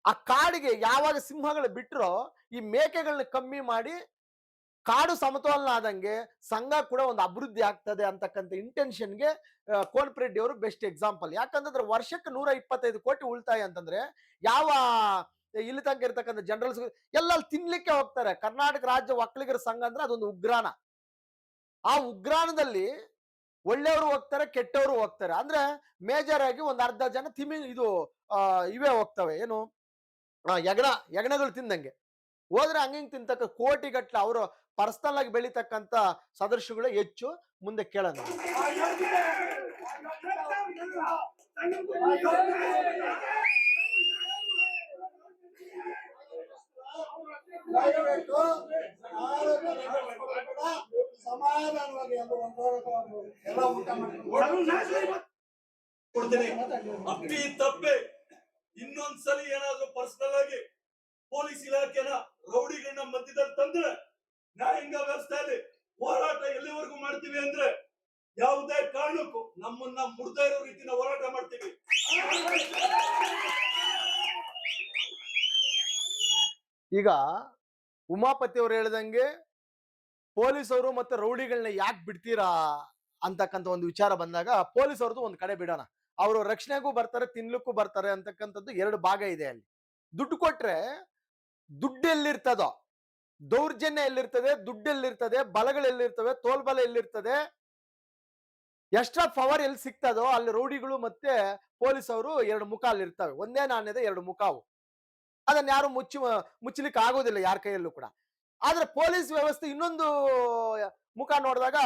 ಆ ಕಾಡಿಗೆ ಯಾವಾಗ ಸಿಂಹಗಳು ಬಿಟ್ರೋ ಈ ಮೇಕೆಗಳನ್ನ ಕಮ್ಮಿ ಮಾಡಿ ಕಾಡು ಸಮತೋಲನ ಆದಂಗೆ ಸಂಘ ಕೂಡ ಒಂದು ಅಭಿವೃದ್ಧಿ ಆಗ್ತದೆ ಅಂತಕ್ಕಂಥ ಇಂಟೆನ್ಷನ್ಗೆ ಕೋನಪರೆಡ್ಡಿ ಅವರು ಬೆಸ್ಟ್ ಎಕ್ಸಾಂಪಲ್. ಯಾಕಂತಂದ್ರೆ ವರ್ಷಕ್ಕೆ 125 ಕೋಟಿ ಉಳಿತಾಯ ಅಂತಂದ್ರೆ ಯಾವ ಇಲ್ಲಿ ತನಕ ಇರ್ತಕ್ಕಂಥ ಜನರಲ್ಸ್ ಎಲ್ಲ ತಿನ್ಲಿಕ್ಕೆ ಹೋಗ್ತಾರೆ. ಕರ್ನಾಟಕ ರಾಜ್ಯ ಒಕ್ಕಲಿಗರ ಸಂಘ ಅಂದ್ರೆ ಅದೊಂದು ಉಗ್ರಾಣ. ಆ ಉಗ್ರಾಣದಲ್ಲಿ ಒಳ್ಳೆಯವರು ಹೋಗ್ತಾರೆ, ಕೆಟ್ಟವರು ಹೋಗ್ತಾರೆ. ಅಂದ್ರೆ ಮೇಜರ್ ಆಗಿ ಒಂದ್ ಅರ್ಧ ಜನ ಇದು ಇವೇ ಹೋಗ್ತವೆ, ಏನು ಯಗಣಗಳು ತಿಂದಂಗೆ ಹೋದ್ರೆ ಹಂಗಿಂಗ್ ತಿಂತಕ್ಕ ಕೋಟಿಗಟ್ಲೆ ಅವರು ಪರ್ಸನಲ್ ಆಗಿ ಬೆಳೀತಕ್ಕಂತ ಸದಸ್ಯಗಳು ಹೆಚ್ಚು. ಮುಂದೆ ಕೇಳೋಣ. ಸಮಾಧಾನವಾಗಿ ಎಲ್ಲ ಊಟ ಕೊಡ್ತೀನಿ. ಅಪ್ಪಿ ತಪ್ಪೆ ಇನ್ನೊಂದ್ಸಲಿ ಏನಾದ್ರೂ ಪರ್ಸನಲ್ ಆಗಿ ಪೊಲೀಸ್ ಇಲಾಖೆನ ರೌಡಿಗಳನ್ನ ಮಧ್ಯದಲ್ಲಿ ತಂದ್ರೆ ನ್ಯಾಯಾಂಗ ವ್ಯವಸ್ಥೆಯಲ್ಲಿ ಹೋರಾಟ ಎಲ್ಲಿವರೆಗೂ ಮಾಡ್ತೀವಿ ಅಂದ್ರೆ ಯಾವುದೇ ಕಾರಣಕ್ಕೂ ನಮ್ಮನ್ನ ಮುಡ್ತಾ ಇರೋ ರೀತಿನ ಹೋರಾಟ ಮಾಡ್ತೀವಿ. ಈಗ ಉಮಾಪತಿ ಅವರು ಹೇಳಿದಂಗೆ ಪೊಲೀಸ್ ಅವರು ಮತ್ತೆ ರೌಡಿಗಳನ್ನ ಯಾಕೆ ಬಿಡ್ತೀರಾ ಅಂತಕ್ಕಂಥ ಒಂದು ವಿಚಾರ ಬಂದಾಗ ಪೊಲೀಸ್ ಅವ್ರದ್ದು ಒಂದ್ ಕಡೆ ಬಿಡೋಣ. ಅವರು ರಕ್ಷಣೆಗೂ ಬರ್ತಾರೆ, ತಿನ್ಲಿಕ್ಕೂ ಬರ್ತಾರೆ ಅಂತಕ್ಕಂಥದ್ದು 2 ಭಾಗ ಇದೆ ಅಲ್ಲಿ. ದುಡ್ಡು ಕೊಟ್ರೆ ದುಡ್ಡು ಎಲ್ಲಿರ್ತದೋ, ದೌರ್ಜನ್ಯ ಎಲ್ಲಿರ್ತದೆ, ದುಡ್ಡು ಎಲ್ಲಿರ್ತದೆ, ಬಲಗಳು ಎಲ್ಲಿರ್ತವೆ, ತೋಲ್ಬಲ ಎಲ್ಲಿರ್ತದೆ, ಎಕ್ಸ್ಟ್ರಾ ಪವರ್ ಎಲ್ಲಿ ಸಿಗ್ತದೋ ಅಲ್ಲಿ ರೌಡಿಗಳು ಮತ್ತೆ ಪೊಲೀಸ್ ಅವರು 2 ಮುಖ ಅಲ್ಲಿ ಇರ್ತವೆ. ಒಂದೇ ನಾಣ್ಯದ 2 ಮುಖವು. ಅದನ್ನ ಯಾರು ಮುಚ್ಚಲಿಕ್ಕೆ ಆಗೋದಿಲ್ಲ ಯಾರ ಕೈಯಲ್ಲೂ ಕೂಡ. ಆದ್ರೆ ಪೊಲೀಸ್ ವ್ಯವಸ್ಥೆ ಇನ್ನೊಂದು ಮುಖ ನೋಡಿದಾಗ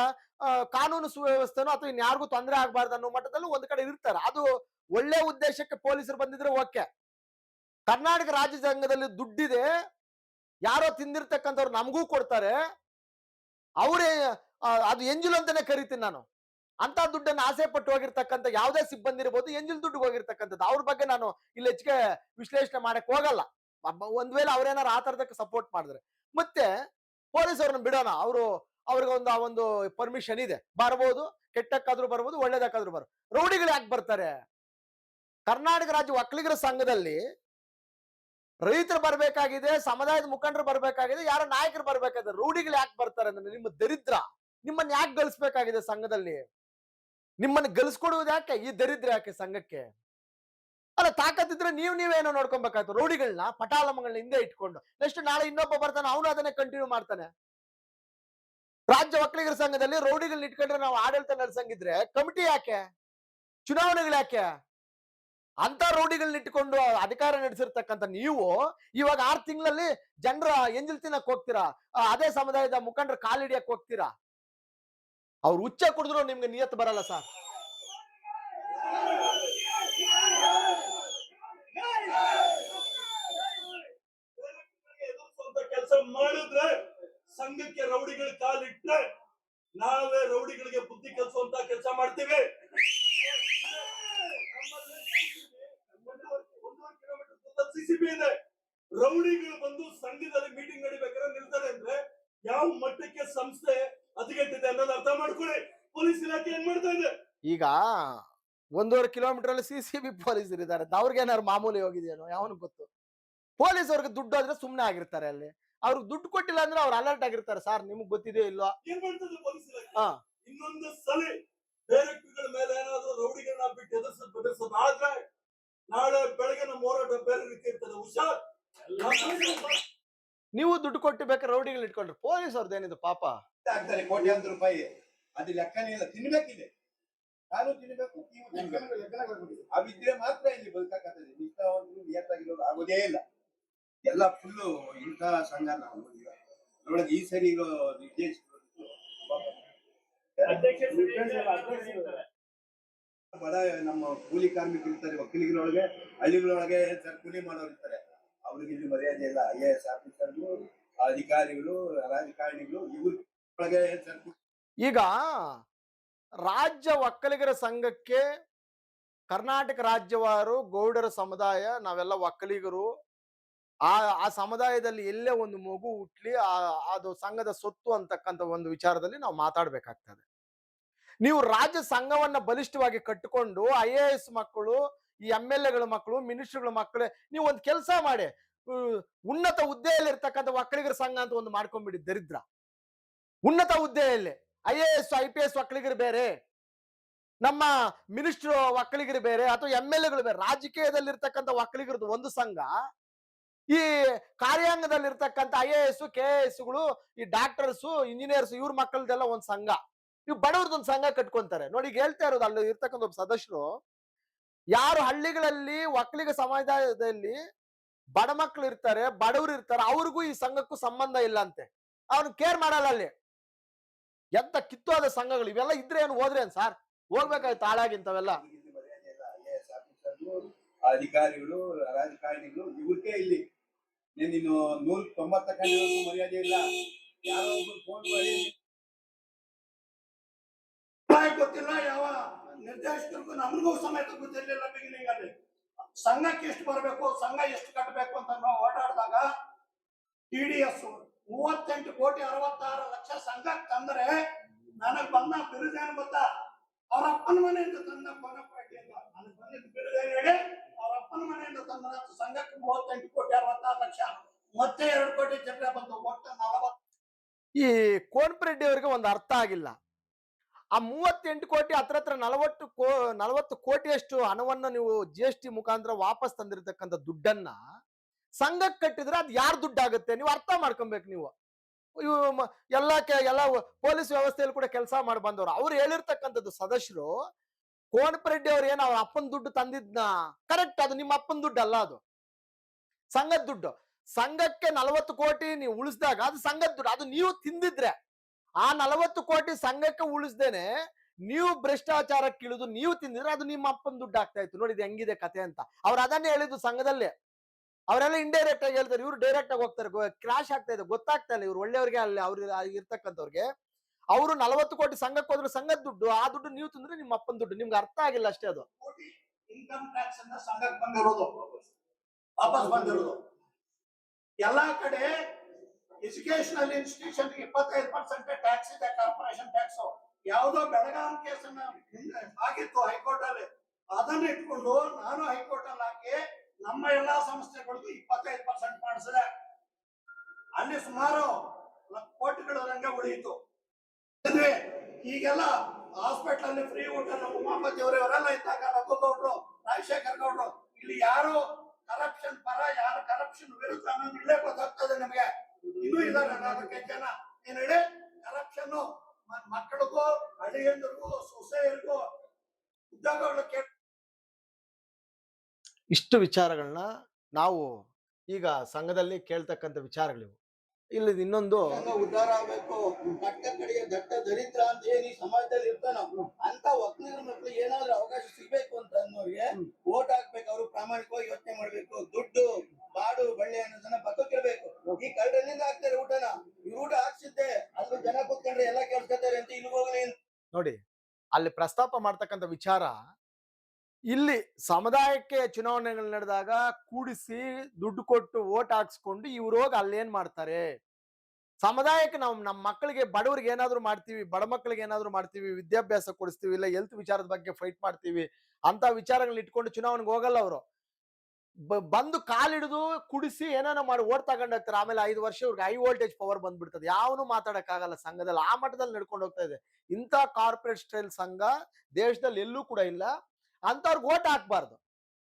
ಕಾನೂನು ಸುವ್ಯವಸ್ಥೆನೋ ಅಥವಾ ಇನ್ಯಾರಿಗೂ ತೊಂದರೆ ಆಗ್ಬಾರ್ದು ಅನ್ನೋ ಮಟ್ಟದಲ್ಲೂ ಒಂದ್ ಕಡೆ ಇರ್ತಾರೆ. ಅದು ಒಳ್ಳೆ ಉದ್ದೇಶಕ್ಕೆ ಪೊಲೀಸರು ಬಂದಿದ್ರೆ ಓಕೆ. ಕರ್ನಾಟಕ ರಾಜ್ಯ ಸಂಘದಲ್ಲಿ ದುಡ್ಡಿದೆ, ಯಾರೋ ತಿಂದಿರ್ತಕ್ಕಂಥವ್ರು ನಮಗೂ ಕೊಡ್ತಾರೆ, ಅವರೇ ಅದು ಎಂಜಲ್ ಅಂತಾನೆ ಕರಿತೀನಿ ನಾನು. ಅಂತ ದುಡ್ಡನ್ನು ಆಸೆ ಪಟ್ಟು ಹೋಗಿರ್ತಕ್ಕಂಥ ಯಾವುದೇ ಸಿಬ್ಬಂದಿ ಇರ್ಬೋದು, ಎಂಜಲ್ ದುಡ್ಡು ಹೋಗಿರ್ತಕ್ಕಂಥದ್ದು. ಅವ್ರ ಬಗ್ಗೆ ನಾನು ಇಲ್ಲಿ ಹೆಚ್ಚಿಗೆ ವಿಶ್ಲೇಷಣೆ ಮಾಡಕ್ ಹೋಗಲ್ಲ. ಒಂದ್ ವೇಳೆ ಅವ್ರೇನಾರು ಆ ತರದಕ್ಕೆ ಸಪೋರ್ಟ್ ಮಾಡಿದ್ರೆ. ಮತ್ತೆ ಪೊಲೀಸ್ ಅವ್ರನ್ನ ಬಿಡೋಣ, ಅವ್ರಿಗೆ ಒಂದು ಪರ್ಮಿಷನ್ ಇದೆ, ಬರ್ಬೋದು, ಕೆಟ್ಟಕ್ಕಾದ್ರೂ ಬರ್ಬೋದು, ಒಳ್ಳೇದಕ್ಕಾದ್ರೂ ಬರ್ಬೋದು. ರೌಡಿಗಳು ಯಾಕೆ ಬರ್ತಾರೆ? ಕರ್ನಾಟಕ ರಾಜ್ಯ ಒಕ್ಕಲಿಗರ ಸಂಘದಲ್ಲಿ ರೈತರು ಬರ್ಬೇಕಾಗಿದೆ, ಸಮುದಾಯದ ಮುಖಂಡರು ಬರ್ಬೇಕಾಗಿದೆ, ಯಾರ ನಾಯಕರು ಬರ್ಬೇಕಾಗಿದೆ. ರೌಡಿಗಳು ಯಾಕೆ ಬರ್ತಾರೆ ಅಂದ್ರೆ ನಿಮ್ಮ ದರಿದ್ರ. ನಿಮ್ಮನ್ನ ಯಾಕೆ ಗಳಿಸ್ಬೇಕಾಗಿದೆ ಸಂಘದಲ್ಲಿ? ನಿಮ್ಮನ್ನ ಗಳಿಸ್ಕೊಡುವುದು ಯಾಕೆ? ಈ ದರಿದ್ರ ಯಾಕೆ ಸಂಘಕ್ಕೆ? ಅಲ್ಲ, ತಾಕತ್ತಿದ್ರೆ ನೀವೇನೋ ನೋಡ್ಕೊಬೇಕಾಯ್ತು. ರೌಡಿಗಳನ್ನ ಪಟಾಲಮಗಳನ್ನ ಹಿಂದೆ ಇಟ್ಕೊಂಡು ನೆಕ್ಸ್ಟ್ ನಾಳೆ ಇನ್ನೊಬ್ಬ ಬರ್ತಾನೆ, ಅವನು ಅದನ್ನೇ ಕಂಟಿನ್ಯೂ ಮಾಡ್ತಾನೆ. ರಾಜ್ಯ ಒಕ್ಕಲಿಗರ ಸಂಘದಲ್ಲಿ ರೌಡಿಗಳನ್ನ ಇಟ್ಕೊಂಡ್ರೆ ನಾವು ಆಡಳಿತ ನಡೆಸಂಗಿದ್ರೆ ಕಮಿಟಿ ಯಾಕೆ? ಚುನಾವಣೆಗಳು ಯಾಕೆ? ಅಂತ ರೌಡಿಗಳನ್ನ ಇಟ್ಕೊಂಡು ಅಧಿಕಾರ ನಡೆಸಿರ್ತಕ್ಕಂಥ ನೀವು ಇವಾಗ 6 ತಿಂಗಳಲ್ಲಿ ಜನರ ಎಂಜಲ್ ತಿನ್ನಕ್ ಹೋಗ್ತೀರಾ, ಅದೇ ಸಮುದಾಯದ ಮುಖಂಡರ ಕಾಲಿಡಿಯಕ್ ಹೋಗ್ತೀರಾ. ಅವ್ರು ಉಚ್ಚ ಕುಡಿದ್ರು ನಿಮ್ಗೆ ನಿಯತ್ ಬರಲ್ಲ ಸರ್. ಕೆಲಸ ಮಾಡಿದ್ರೆ ಸಂಘಕ್ಕೆ ರೌಡಿಗಳು ಕಾಲಿಟ್ರೆ ನಾವೇ ರೌಡಿಗಳಿಗೆ ಬುದ್ಧಿ ಕಲಿಸುವಂತ ಕೆಲಸ ಮಾಡ್ತೀವಿ. 1.5 ಕಿಲೋಮೀಟರ್ ಸಿಸಿಬಿ ಇದೆ. ರೌಡಿಗಳು ಬಂದು ಸಂಘದಲ್ಲಿ ಮೀಟಿಂಗ್ ನಡಿಬೇಕಾದ್ರೆ ನಿಲ್ತಾರೆ ಅಂದ್ರೆ ಯಾವ ಮಟ್ಟಕ್ಕೆ ಸಂಸ್ಥೆ ಹದಗೆಟ್ಟಿದೆ ಅನ್ನೋದು ಅರ್ಥ ಮಾಡ್ಕೊಳ್ಳಿ. ಪೊಲೀಸ್ ಇಲಾಖೆ ಏನ್ ಮಾಡ್ತಾ ಇದೆ? ಈಗ 1.5 ಕಿಲೋಮೀಟರ್ ಅಲ್ಲಿ ಸಿಸಿಬಿ ಪೊಲೀಸರು ಇದ್ದಾರೆ. ಅವ್ರಿಗೆ ಏನಾದ್ರು ಮಾಮೂಲಿ ಹೋಗಿದೆಯೇನೋ ಯಾವನಿಗೆ ಗೊತ್ತು. ಪೊಲೀಸ್ ಅವ್ರಿಗೆ ದುಡ್ಡು ಆದ್ರೆ ಸುಮ್ನೆ ಆಗಿರ್ತಾರೆ. ಅಲ್ಲಿ ಅವ್ರಿಗೆ ದುಡ್ಡು ಕೊಟ್ಟಿಲ್ಲ ಅಂದ್ರೆ ಅವ್ರು ಅಲರ್ಟ್ ಆಗಿರ್ತಾರೆ. ಸರ್ ನಿಮ್ಗೆ ಗೊತ್ತಿದೆಯೋ ಇಲ್ವಾ? ಏನ್ ಮಾಡ್ತದೆ ಪೊಲೀಸ್ ಇಲಾಖೆ? ಇನ್ನೊಂದು ಸಲ ಬೇರೆಗಳ ಮೇಲೆ ಏನಾದ್ರು ರೌಡಿಗಳನ್ನ ಬಿಟ್ಟು ಬೆದರ್ಸೋದಾದ್ರೆ ನಾಳೆ ಬೆಳಗ್ಗೆ ನಮ್ಮ ಹೋರಾಟ ಬೇರೆ ರೀತಿ ಇರ್ತದೆ. ಹುಷಾರ್. ನೀವು ದುಡ್ಡು ಕೊಟ್ಟು ಬೇಕಾದ್ರೆ ರೌಡಿಗಳು ಇಟ್ಕೊಂಡ್ರೆ ಪೊಲೀಸ್ ಅವ್ರದ್ದು ಏನಿದೆ ಪಾಪ. ಆಗ್ತಾರೆ ಕೋಟ್ಯಾಂತರ ರೂಪಾಯಿ, ಅದು ಲೆಕ್ಕನೇ ಇಲ್ಲ. ತಿನ್ಬೇಕಿದೆ, ನಾನು ತಿನ್ಬೇಕು, ನೀವು ಅವಿದ್ರೆ ಮಾತ್ರ ಇಲ್ಲಿ ಬದುಕಾಗ್ತದೆ. ನಿಷ್ಠಾವಂತರು ನಿಯತ್ತಾಗಿರೋದು ಆಗೋದೇ ಇಲ್ಲ. ಎಲ್ಲ ಫುಲ್ಲು ಇಂಥ ಸಂಘ ನಾವು ನೋಡೋದು. ಈ ಸರಿ ಇರೋ ನಿರ್ದೇಶಕರು ಬಡ ನಮ್ಮ ಕೂಲಿ ಕಾರ್ಮಿಕರು ಇರ್ತಾರೆ, ಒಕ್ಕಲಿಗರೊಳಗೆ, ಹಳ್ಳಿಗಳೊಳಗೆ ಕೂಲಿ ಮಾಡೋರು ಇರ್ತಾರೆ. ಅವ್ರಿಗೆ ಇಲ್ಲಿ ಮರ್ಯಾದೆ ಇಲ್ಲ. IAS ಆಫೀಸರ್ಗಳು, ಅಧಿಕಾರಿಗಳು, ರಾಜಕಾರಣಿಗಳು ಇವ್ರಿಗೆ ಈಗ ರಾಜ್ಯ ಒಕ್ಕಲಿಗರ ಸಂಘಕ್ಕೆ ಕರ್ನಾಟಕ ರಾಜ್ಯವಾರು ಗೌಡರ ಸಮುದಾಯ ನಾವೆಲ್ಲ ಒಕ್ಕಲಿಗರು, ಆ ಸಮುದಾಯದಲ್ಲಿ ಎಲ್ಲೇ ಒಂದು ಮಗು ಹುಟ್ಲಿ ಅದು ಸಂಘದ ಸೊತ್ತು ಅಂತಕ್ಕಂಥ ಒಂದು ವಿಚಾರದಲ್ಲಿ ನಾವು ಮಾತಾಡ್ಬೇಕಾಗ್ತದೆ. ನೀವು ರಾಜ್ಯ ಸಂಘವನ್ನ ಬಲಿಷ್ಠವಾಗಿ ಕಟ್ಟಿಕೊಂಡು IAS ಮಕ್ಕಳು, ಈ MLAಗಳ ಮಕ್ಕಳು, ಮಿನಿಸ್ಟರ್ಗಳ ಮಕ್ಕಳೇ, ನೀವು ಒಂದು ಕೆಲಸ ಮಾಡಿ, ಉನ್ನತ ಹುದ್ದೆಯಲ್ಲಿ ಇರ್ತಕ್ಕಂಥ ಒಕ್ಕಲಿಗರ ಸಂಘ ಅಂತ ಒಂದು ಮಾಡ್ಕೊಂಡ್ಬಿಡಿ. ದರಿದ್ರ ಉನ್ನತ ಹುದ್ದೆಯಲ್ಲಿ IAS IPS ಒಕ್ಕಲಿಗರು ಬೇರೆ, ನಮ್ಮ ಮಿನಿಸ್ಟರ್ ಒಕ್ಕಲಿಗರು ಬೇರೆ, ಅಥವಾ MLAಗಳು ಬೇರೆ. ರಾಜಕೀಯದಲ್ಲಿ ಇರ್ತಕ್ಕಂಥ ಒಕ್ಕಲಿಗರದ್ದು ಒಂದು ಸಂಘ, ಈ ಕಾರ್ಯಾಂಗದಲ್ಲಿ ಇರ್ತಕ್ಕಂಥ IAS KASಗಳು, ಈ ಡಾಕ್ಟರ್ಸು, ಇಂಜಿನಿಯರ್ಸ್, ಇವ್ರ ಮಕ್ಕಳದೆಲ್ಲ ಒಂದು ಸಂಘ. ಇವ್ ಬಡವ್ರದೊಂದು ಸಂಘ ಕಟ್ಕೊಂತಾರೆ ನೋಡಿ. ಈಗ ಹೇಳ್ತಾ ಇರೋದು, ಅಲ್ಲಿ ಇರ್ತಕ್ಕಂಥ ಒಬ್ಬ ಸದಸ್ಯರು, ಯಾರು ಹಳ್ಳಿಗಳಲ್ಲಿ ಒಕ್ಕಲಿಗ ಸಮುದಾಯದಲ್ಲಿ ಬಡ ಮಕ್ಕಳು ಇರ್ತಾರೆ, ಬಡವರು ಇರ್ತಾರೆ, ಅವ್ರಿಗೂ ಈ ಸಂಘಕ್ಕೂ ಸಂಬಂಧ ಇಲ್ಲ ಅಂತೆ. ಅವ್ನು ಕೇರ್ ಮಾಡಲ್ಲ. ಅಲ್ಲಿ ಎಂತ ಕಿತ್ತೋದ ಸಂಘಗಳು ಇವೆಲ್ಲ ಇದ್ರೆ ಏನು ಹೋದ್ರೆ ಏನ್ ಸಾರ್, ಹೋಗ್ಬೇಕಾಯ್ತು ಹಾಳಾಗಿಂತವೆಲ್ಲ. ಮರ್ಯಾದೆ ಇಲ್ಲ. IAS ಆಫೀಸರ್ಗಳು, ಅಧಿಕಾರಿಗಳು, ರಾಜಕಾರಣಿಗಳು ಇವ್ರಿಗೆ ಇಲ್ಲಿ ನೀನು 190 ಮರ್ಯಾದೆ ಇಲ್ಲ. ಯಾರೋ ಒಬ್ರು ಫೋನ್ ಮಾಡಿ ಗೊತ್ತಿಲ್ಲ, ಯಾವ ನಿರ್ದೇಶಕರಿಗೂ ನಮಗೂ ಸಮೇತ ಗೊತ್ತಿರ್ಲಿಲ್ಲ ಬಿಗಿನಿಂಗ್ ಅಲ್ಲಿ. ಸಂಘಕ್ಕೆ ಎಷ್ಟು ಬರಬೇಕು, ಸಂಘ ಎಷ್ಟು ಕಟ್ಟಬೇಕು ಅಂತ ನಾವು ಓಡಾಡಿದಾಗ TDS 38 ಕೋಟಿ 66 ಲಕ್ಷ ಸಂಘಕ್ಕೆ ತಂದ್ರೆ ನನಗ್ ಬಂದ ಬಿರುದೇನು ಗೊತ್ತಾ? ಅವ್ರ ಅಪ್ಪನ ಮನೆಯಿಂದ ತಂದ ಕೊನಪೇಟೆಯಿಂದ ನನಗೆ ಬಂದಿದ್ದ ಬಿರುದೇನು ಹೇಳಿ, ಅವ್ರ ಅಪ್ಪನ ಮನೆಯಿಂದ ತಂದ ಸಂಘಕ್ಕೆ 38 ಕೋಟಿ 66 ಲಕ್ಷ, ಮತ್ತೆ 2 ಕೋಟಿ ಚಿಲ್ಲರೆ ಬಂತು, ಒಟ್ಟು 40. ಈ ಕೋನಪರೆಡ್ಡಿ ಅವರಿಗೆ ಒಂದು ಅರ್ಥ ಆಗಿಲ್ಲ. ಆ 38 ಕೋಟಿ ಹತ್ರ 40 ಕೋಟಿಯಷ್ಟು ಹಣವನ್ನ ನೀವು GST ಮುಖಾಂತರ ವಾಪಸ್ ತಂದಿರತಕ್ಕಂಥ ದುಡ್ಡನ್ನ ಸಂಘಕ್ಕೆ ಕಟ್ಟಿದ್ರೆ ಅದು ಯಾರ ದುಡ್ಡಾಗುತ್ತೆ ನೀವು ಅರ್ಥ ಮಾಡ್ಕೊಬೇಕು. ನೀವು ಎಲ್ಲ ಪೊಲೀಸ್ ವ್ಯವಸ್ಥೆಯಲ್ಲಿ ಕೂಡ ಕೆಲಸ ಮಾಡಿ ಬಂದವರು. ಅವ್ರು ಹೇಳಿರ್ತಕ್ಕಂಥದ್ದು ಸದಸ್ಯರು, ಕೋನಪರೆಡ್ಡಿ ಅವ್ರು ಏನ್ ಅವ್ರ ಅಪ್ಪನ ದುಡ್ಡು ತಂದಿದ್ನ ಕರೆಕ್ಟ್, ಅದು ನಿಮ್ಮ ಅಪ್ಪನ ದುಡ್ಡು ಅಲ್ಲ, ಅದು ಸಂಘದ ದುಡ್ಡು. ಸಂಘಕ್ಕೆ 40 ಕೋಟಿ ನೀವು ಉಳಿಸಿದಾಗ ಅದು ಸಂಘದ ದುಡ್ಡು, ಅದು ನೀವು ತಿಂದಿದ್ರೆ. ಆ 40 ಕೋಟಿ ಸಂಘಕ್ಕೆ ಉಳಿಸ್ದೇನೆ ನೀವು ಭ್ರಷ್ಟಾಚಾರಕ್ಕೆ ಇಳಿದು ನೀವು ತಿಂದಿದ್ರೆ ಅದು ನಿಮ್ಮ ಅಪ್ಪನ ದುಡ್ಡು ಆಗ್ತಾ ಇತ್ತು. ನೋಡಿ ಇದು ಹೆಂಗಿದೆ ಕತೆ ಅಂತ. ಅವ್ರು ಅದನ್ನೇ ಹೇಳಿದ್ದು ಸಂಘದಲ್ಲಿ. ಅವರೆಲ್ಲ ಇಂಡೈರೆಕ್ಟ್ ಆಗಿ ಹೇಳ್ತಾರೆ, ಇವ್ರು ಡೈರೆಕ್ಟ್ ಆಗಿ ಹೋಗ್ತಾರೆ. ಕ್ರಾಶ್ ಆಗ್ತಾ ಇದೆ, ಗೊತ್ತಾಗ್ತಾ ಇಲ್ಲ ಇವ್ರು ಒಳ್ಳೆಯವ್ರಿಗೆ ಅಲ್ಲಿ ಅವ್ರು ಇರ್ತಕ್ಕಂಥವ್ರಿಗೆ. ಅವರು 40 ಕೋಟಿ ಸಂಘಕ್ಕೆ ಹೋದ್ರು ಸಂಘದ ದುಡ್ಡು, ಆ ದುಡ್ಡು ನೀವು ತಿಂದ್ರೆ ನಿಮ್ಮ ಅಪ್ಪನ ದುಡ್ಡು. ನಿಮ್ಗೆ ಅರ್ಥ ಆಗಿಲ್ಲ ಅಷ್ಟೇ. ಅದು ಇನ್ಕಮ್ ಟ್ಯಾಕ್ಸ್ ಅನ್ನ ಸಂಘಕ್ಕೆ ಬಂದಿರೋದು, ವಾಪಸ್ ಬಂದಿರೋದು. ಎಲ್ಲಾ ಕಡೆ ಎಜುಕೇಶನಲ್ ಇನ್ಸ್ಟಿಟ್ಯೂಷನ್ 25% ಟ್ಯಾಕ್ಸ್ ಇದೆ, ಕಾರ್ಪೊರೇಷನ್ ಟ್ಯಾಕ್ಸ್. ಯಾವುದೋ ಬೆಳಗಾಂ ಕೇಸನ್ನ ಆಗಿತ್ತು ಹೈಕೋರ್ಟ್ ಅಲ್ಲಿ, ಅದನ್ನ ಇಟ್ಕೊಂಡು ನಾನು ಹೈಕೋರ್ಟ್ ಅಲ್ಲಿ ಹಾಕಿ ನಮ್ಮ ಎಲ್ಲಾ ಸಂಸ್ಥೆಗಳಿಗೂ 25% ಮಾಡಿಸಿದೆ. ಅಲ್ಲಿ ಸುಮಾರು ಕೋಟಿಗಳ ರಂಗ ಉಳಿಯಿತು. ಈಗೆಲ್ಲ ಹಾಸ್ಪಿಟಲ್ ಅಲ್ಲಿ ಫ್ರೀ ಊಟ ಉಮಾಪತಿ ಅವರೆಲ್ಲ ಇದ್ದಾಗ, ರಘುಗೌಡ್ರು, ರಾಜಶೇಖರ್ ಗೌಡ್ರು, ಇಲ್ಲಿ ಯಾರು ಕರಪ್ಷನ್ ಪರ, ಯಾರು ಕರಪ್ಷನ್ ವಿರುದ್ಧ ಅನ್ನೋದು ಇಲ್ಲೇ ಗೊತ್ತಾಗ್ತದೆ ನಮಗೆ. ಇನ್ನೂ ಇದಾರೆ 4 ಜನ ಏನ್ ಹೇಳಿ ಕರಪ್ಷನ್ ಮಕ್ಕಳಿಗೂ, ಅಳಿಯಂದ್ರಿಗೂ, ಸೊಸೆಯರಿಗೂ ಉದ್ಯೋಗಗಳು. ಇಷ್ಟು ವಿಚಾರಗಳನ್ನ ನಾವು ಈಗ ಸಂಘದಲ್ಲಿ ಕೇಳ್ತಕ್ಕಂಥ ವಿಚಾರಗಳಿವು. ಇಲ್ಲಿ ಇನ್ನೊಂದು, ಉದ್ಧಾರ ಆಗ್ಬೇಕು. ಕಟ್ಟ ಕಡೆಯ ದಟ್ಟ ದರಿದ್ರ ಅಂತ ಏನ್ ಈ ಸಮಾಜದಲ್ಲಿ ಇರ್ತಾನೋ ಅಂತ ಒಕ್ಕಲಿಗರ ಮಕ್ಕಳು ಏನಾದ್ರೂ ಅವಕಾಶ ಸಿಗ್ಬೇಕು ಅಂತ ಅನ್ನೋರಿಗೆ ಓಟ್ ಹಾಕ್ಬೇಕು. ಅವರು ಪ್ರಾಮಾಣಿಕವಾಗಿ ಯೋಚನೆ ಮಾಡ್ಬೇಕು. ದುಡ್ಡು ಬಾಡು ಬಳ್ಳಿ ಅನ್ನೋದನ್ನ ಪಕ್ಕಕ್ಕಿರ್ಬೇಕು. ಈ ಕಳ್ಳರಿಂದ ಹಾಕ್ತಾರೆ ಊಟನ, ಇವ್ರು ಊಟ ಹಾಕ್ಸಿದ್ದೆ ಅದ್ರ ಜನ ಕೂತ್ಕೊಂಡ್ರೆ ಎಲ್ಲ ಕೇಳ್ಸ್ಕೊತಾರೆ ಅಂತ ಇಲ್ಲಿ ಹೋಗ್ಲಿ ನೋಡಿ ಅಲ್ಲಿ ಪ್ರಸ್ತಾಪ ಮಾಡ್ತಕ್ಕಂಥ ವಿಚಾರ. ಇಲ್ಲಿ ಸಮುದಾಯಕ್ಕೆ ಚುನಾವಣೆಗಳು ನಡೆದಾಗ ಕೂಡಿಸಿ ದುಡ್ಡು ಕೊಟ್ಟು ಓಟ್ ಹಾಕ್ಸ್ಕೊಂಡು ಇವ್ರು ಹೋಗಿ ಅಲ್ಲೇನ್ ಮಾಡ್ತಾರೆ, ಸಮುದಾಯಕ್ಕೆ ನಾವು ನಮ್ಮ ಮಕ್ಕಳಿಗೆ, ಬಡವರಿಗೆ ಏನಾದ್ರು ಮಾಡ್ತೀವಿ, ಬಡ ಮಕ್ಕಳಿಗೆ ಏನಾದ್ರು ಮಾಡ್ತೀವಿ, ವಿದ್ಯಾಭ್ಯಾಸ ಕೊಡಿಸ್ತೀವಿ, ಇಲ್ಲ ಹೆಲ್ತ್ ವಿಚಾರದ ಬಗ್ಗೆ ಫೈಟ್ ಮಾಡ್ತೀವಿ ಅಂತ ವಿಚಾರಗಳನ್ನ ಇಟ್ಕೊಂಡು ಚುನಾವಣೆಗೆ ಹೋಗಲ್ಲ ಅವರು. ಬಂದು ಕಾಲಿಡಿದು ಕುಡಿಸಿ ಏನೇನೋ ಮಾಡಿ ಓಟ್ ತಗೊಂಡೋಗ್ತಾರೆ. ಆಮೇಲೆ 5 ವರ್ಷ ಇವ್ರಿಗೆ ಹೈ ವೋಲ್ಟೇಜ್ ಪವರ್ ಬಂದ್ಬಿಡ್ತದೆ. ಯಾವನು ಮಾತಾಡಕ್ಕಾಗಲ್ಲ ಸಂಘದಲ್ಲಿ. ಆ ಮಟ್ಟದಲ್ಲಿ ನಡ್ಕೊಂಡು ಹೋಗ್ತಾ ಇದೆ. ಇಂಥ ಕಾರ್ಪೊರೇಟ್ ಸ್ಟೈಲ್ ಸಂಘ ದೇಶದಲ್ಲಿ ಎಲ್ಲೂ ಕೂಡ ಇಲ್ಲ. ಅಂತವ್ರಿಗೆ ಓಟ್ ಹಾಕ್ಬಾರ್ದು.